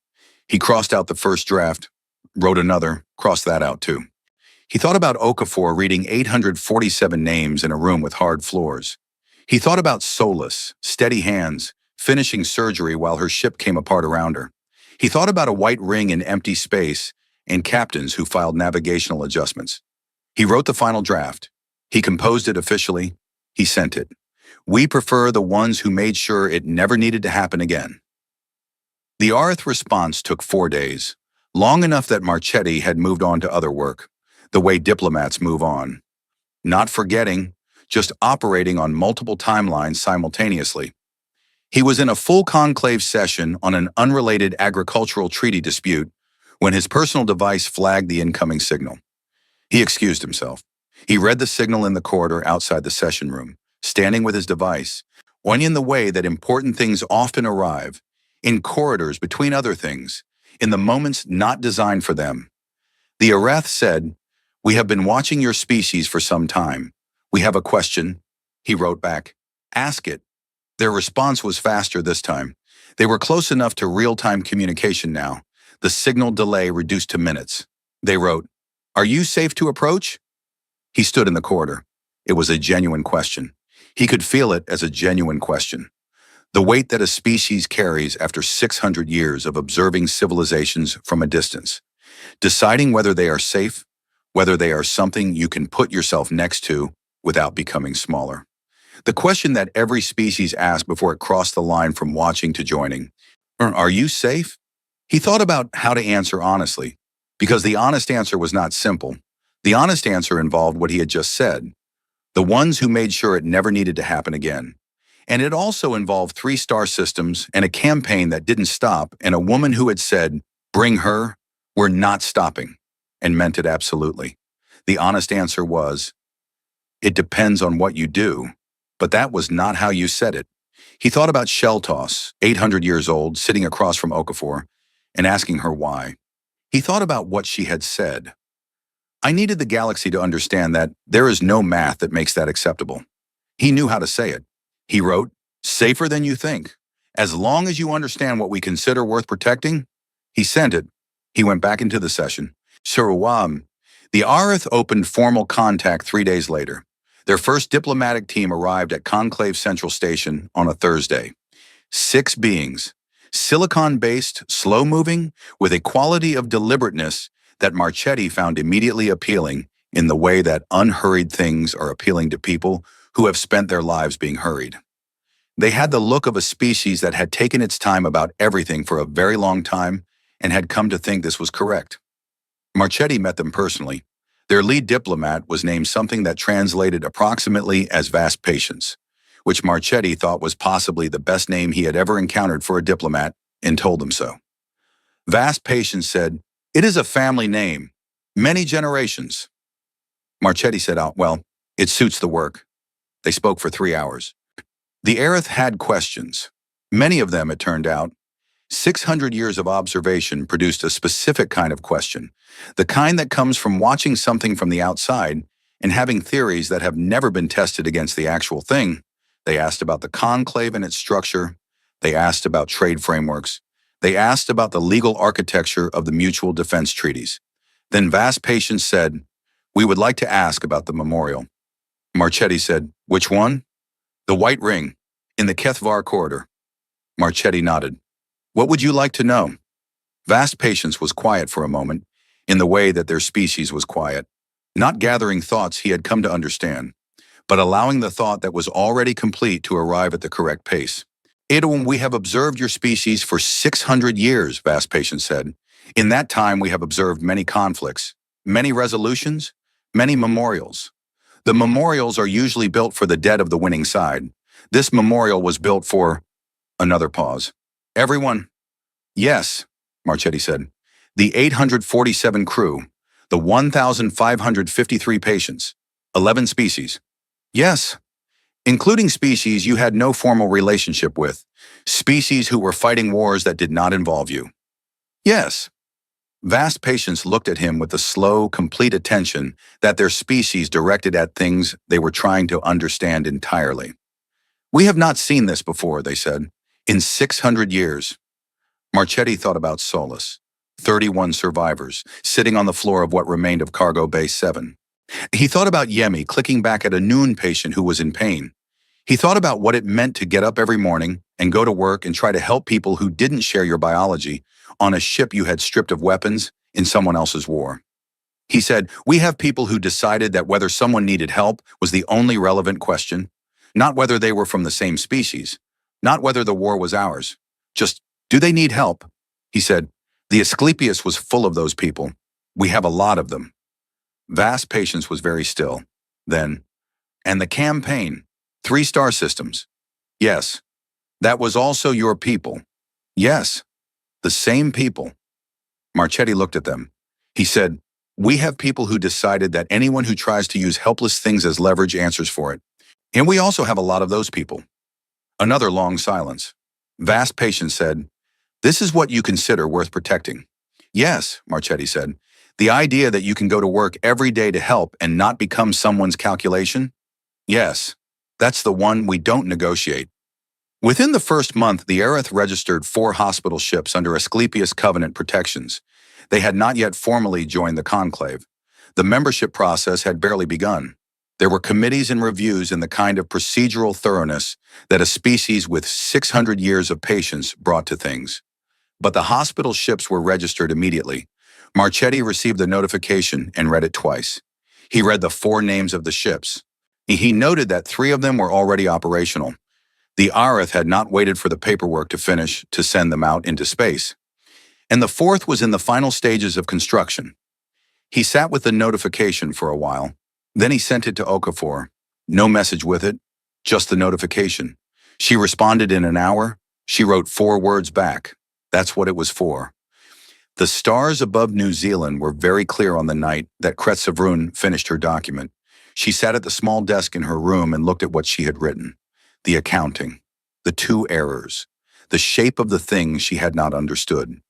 He crossed out the first draft, wrote another, crossed that out too. He thought about Okafor reading 847 names in a room with hard floors. He thought about Solus, steady hands, finishing surgery while her ship came apart around her. He thought about a white ring in empty space and captains who filed navigational adjustments. He wrote the final draft. He composed it officially. He sent it. We prefer the ones who made sure it never needed to happen again. The Arth response took 4 days, long enough that Marchetti had moved on to other work, the way diplomats move on. Not forgetting, just operating on multiple timelines simultaneously. He was in a full conclave session on an unrelated agricultural treaty dispute when his personal device flagged the incoming signal. He excused himself. He read the signal in the corridor outside the session room, standing with his device, going in the way that important things often arrive, in corridors between other things, in the moments not designed for them. The Arath said, "We have been watching your species for some time. We have a question." He wrote back, "Ask it." Their response was faster this time. They were close enough to real-time communication now, the signal delay reduced to minutes. They wrote, "Are you safe to approach?" He stood in the corridor. It was a genuine question. He could feel it as a genuine question. The weight that a species carries after 600 years of observing civilizations from a distance. Deciding whether they are safe, whether they are something you can put yourself next to without becoming smaller. The question that every species asked before it crossed the line from watching to joining. Are you safe? He thought about how to answer honestly, because the honest answer was not simple. The honest answer involved what he had just said. The ones who made sure it never needed to happen again. And it also involved 3 star systems and a campaign that didn't stop and a woman who had said, "Bring her, we're not stopping," and meant it absolutely. The honest answer was, "It depends on what you do," but that was not how you said it. He thought about Sheltos, 800 years old, sitting across from Okafor, and asking her why. He thought about what she had said. "I needed the galaxy to understand that there is no math that makes that acceptable." He knew how to say it. He wrote, "Safer than you think. As long as you understand what we consider worth protecting." He sent it. He went back into the session. Suruwam. The Arth opened formal contact 3 days later. Their first diplomatic team arrived at Conclave Central Station on a Thursday. 6 beings, silicon-based, slow-moving, with a quality of deliberateness that Marchetti found immediately appealing in the way that unhurried things are appealing to people who have spent their lives being hurried. They had the look of a species that had taken its time about everything for a very long time and had come to think this was correct. Marchetti met them personally. Their lead diplomat was named something that translated approximately as Vast Patience, which Marchetti thought was possibly the best name he had ever encountered for a diplomat, and told them so. Vast Patience said, "It is a family name. Many generations." Marchetti said, "Oh, well, it suits the work." They spoke for 3 hours. The Arath had questions. Many of them, it turned out. 600 years of observation produced a specific kind of question, the kind that comes from watching something from the outside and having theories that have never been tested against the actual thing. They asked about the conclave and its structure. They asked about trade frameworks. They asked about the legal architecture of the mutual defense treaties. Then Vast Patience said, "We would like to ask about the memorial." Marchetti said, "Which one?" "The White Ring, in the Kethvar corridor." Marchetti nodded. "What would you like to know?" Vast Patience was quiet for a moment, in the way that their species was quiet, not gathering thoughts he had come to understand, but allowing the thought that was already complete to arrive at the correct pace. "Edom, we have observed your species for 600 years, Vast Patience said. In that time, we have observed many conflicts, many resolutions, many memorials. The memorials are usually built for the dead of the winning side. This memorial was built for..." Another pause. "Everyone?" "Yes," Marchetti said. "The 847 crew, the 1,553 patients, 11 species." "Yes." "Including species you had no formal relationship with, species who were fighting wars that did not involve you." "Yes." Vast patients looked at him with the slow, complete attention that their species directed at things they were trying to understand entirely. We have not seen this before, they said. In 600 years. Marchetti thought about Solus. 31 survivors, sitting on the floor of what remained of Cargo Bay 7. He thought about Yemi clicking back at a noon patient who was in pain. He thought about what it meant to get up every morning and go to work and try to help people who didn't share your biology on a ship you had stripped of weapons in someone else's war. He said, we have people who decided that whether someone needed help was the only relevant question, not whether they were from the same species, not whether the war was ours, just, do they need help? He said, the Asclepius was full of those people. We have a lot of them. Vast patience was very still. Then, and the campaign, 3-star systems. Yes, that was also your people. Yes, the same people. Marchetti looked at them. He said, we have people who decided that anyone who tries to use helpless things as leverage answers for it. And we also have a lot of those people. Another long silence. Vast patience said, this is what you consider worth protecting. Yes, Marchetti said. The idea that you can go to work every day to help and not become someone's calculation? Yes, that's the one we don't negotiate. Within the first month, the Aerith registered 4 hospital ships under Asclepius Covenant protections. They had not yet formally joined the conclave. The membership process had barely begun. There were committees and reviews and the kind of procedural thoroughness that a species with 600 years of patience brought to things. But the hospital ships were registered immediately. Marchetti received the notification and read it twice. He read the 4 names of the ships. He noted that 3 of them were already operational. The Aerith had not waited for the paperwork to finish to send them out into space. And the 4th was in the final stages of construction. He sat with the notification for a while. Then he sent it to Okafor. No message with it, just the notification. She responded in an hour. She wrote 4 words back. That's what it was for. The stars above New Zealand were very clear on the night that Kretsavroon finished her document. She sat at the small desk in her room and looked at what she had written. The accounting, the 2 errors, the shape of the things she had not understood.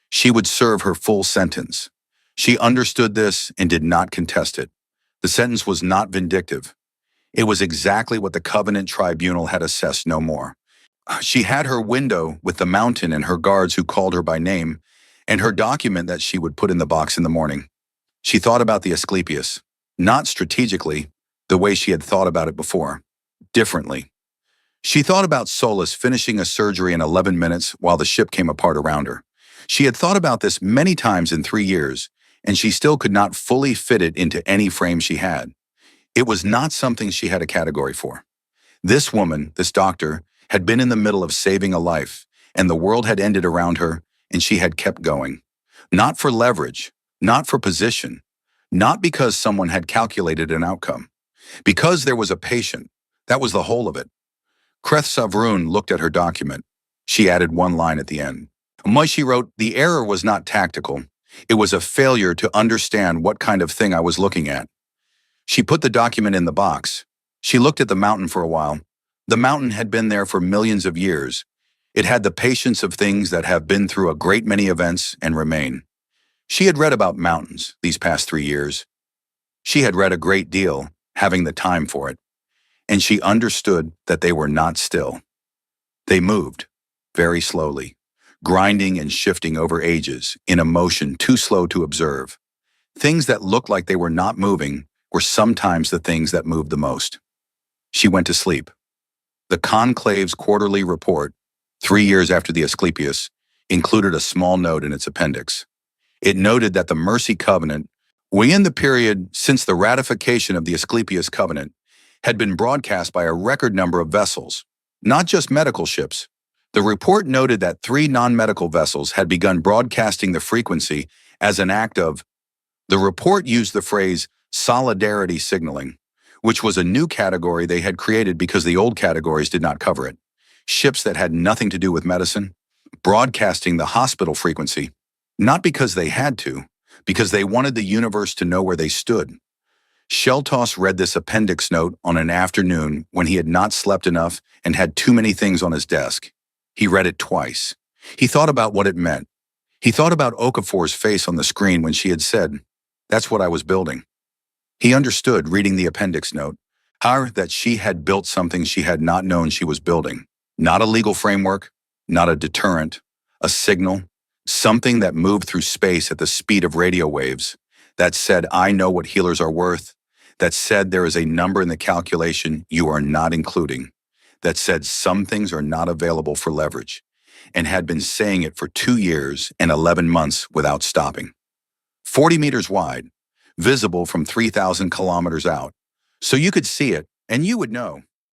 She would serve her full sentence. She understood this and did not contest it. The sentence was not vindictive. It was exactly what the Covenant Tribunal had assessed, no more. She had her window with the mountain and her guards who called her by name, and her document that she would put in the box in the morning. She thought about the Asclepius, not strategically, the way she had thought about it before, differently. She thought about Solus finishing a surgery in 11 minutes while the ship came apart around her. She had thought about this many times in 3 years, and she still could not fully fit it into any frame she had. It was not something she had a category for. This woman, this doctor, had been in the middle of saving a life, and the world had ended around her, and she had kept going. Not for leverage, not for position, not because someone had calculated an outcome. Because there was a patient, that was the whole of it. Kretsavroon looked at her document. She added 1 line at the end. She wrote, the error was not tactical. It was a failure to understand what kind of thing I was looking at. She put the document in the box. She looked at the mountain for a while. The mountain had been there for millions of years. It had the patience of things that have been through a great many events and remain. She had read about mountains these past 3 years. She had read a great deal, having the time for it. And she understood that they were not still. They moved, very slowly, grinding and shifting over ages in a motion too slow to observe. Things that looked like they were not moving were sometimes the things that moved the most. She went to sleep. The Conclave's quarterly report, 3 years after the Asclepius, included a small note in its appendix. It noted that the Mercy Covenant, within the period since the ratification of the Asclepius Covenant, had been broadcast by a record number of vessels, not just medical ships. The report noted that 3 non-medical vessels had begun broadcasting the frequency as an act of. The report used the phrase solidarity signaling, which was a new category they had created because the old categories did not cover it. Ships that had nothing to do with medicine, broadcasting the hospital frequency, not because they had to, because they wanted the universe to know where they stood. Sheltos read this appendix note on an afternoon when he had not slept enough and had too many things on his desk. He read it twice. He thought about what it meant. He thought about Okafor's face on the screen when she had said, "That's what I was building." He understood, reading the appendix note, how that she had built something she had not known she was building. Not a legal framework, not a deterrent, a signal, something that moved through space at the speed of radio waves, that said, "I know what healers are worth," that said, "There is a number in the calculation you are not including," that said, "Some things are not available for leverage," and had been saying it for 2 years and 11 months without stopping. 40 meters wide, visible from 3,000 kilometers out. So you could see it, and you would know.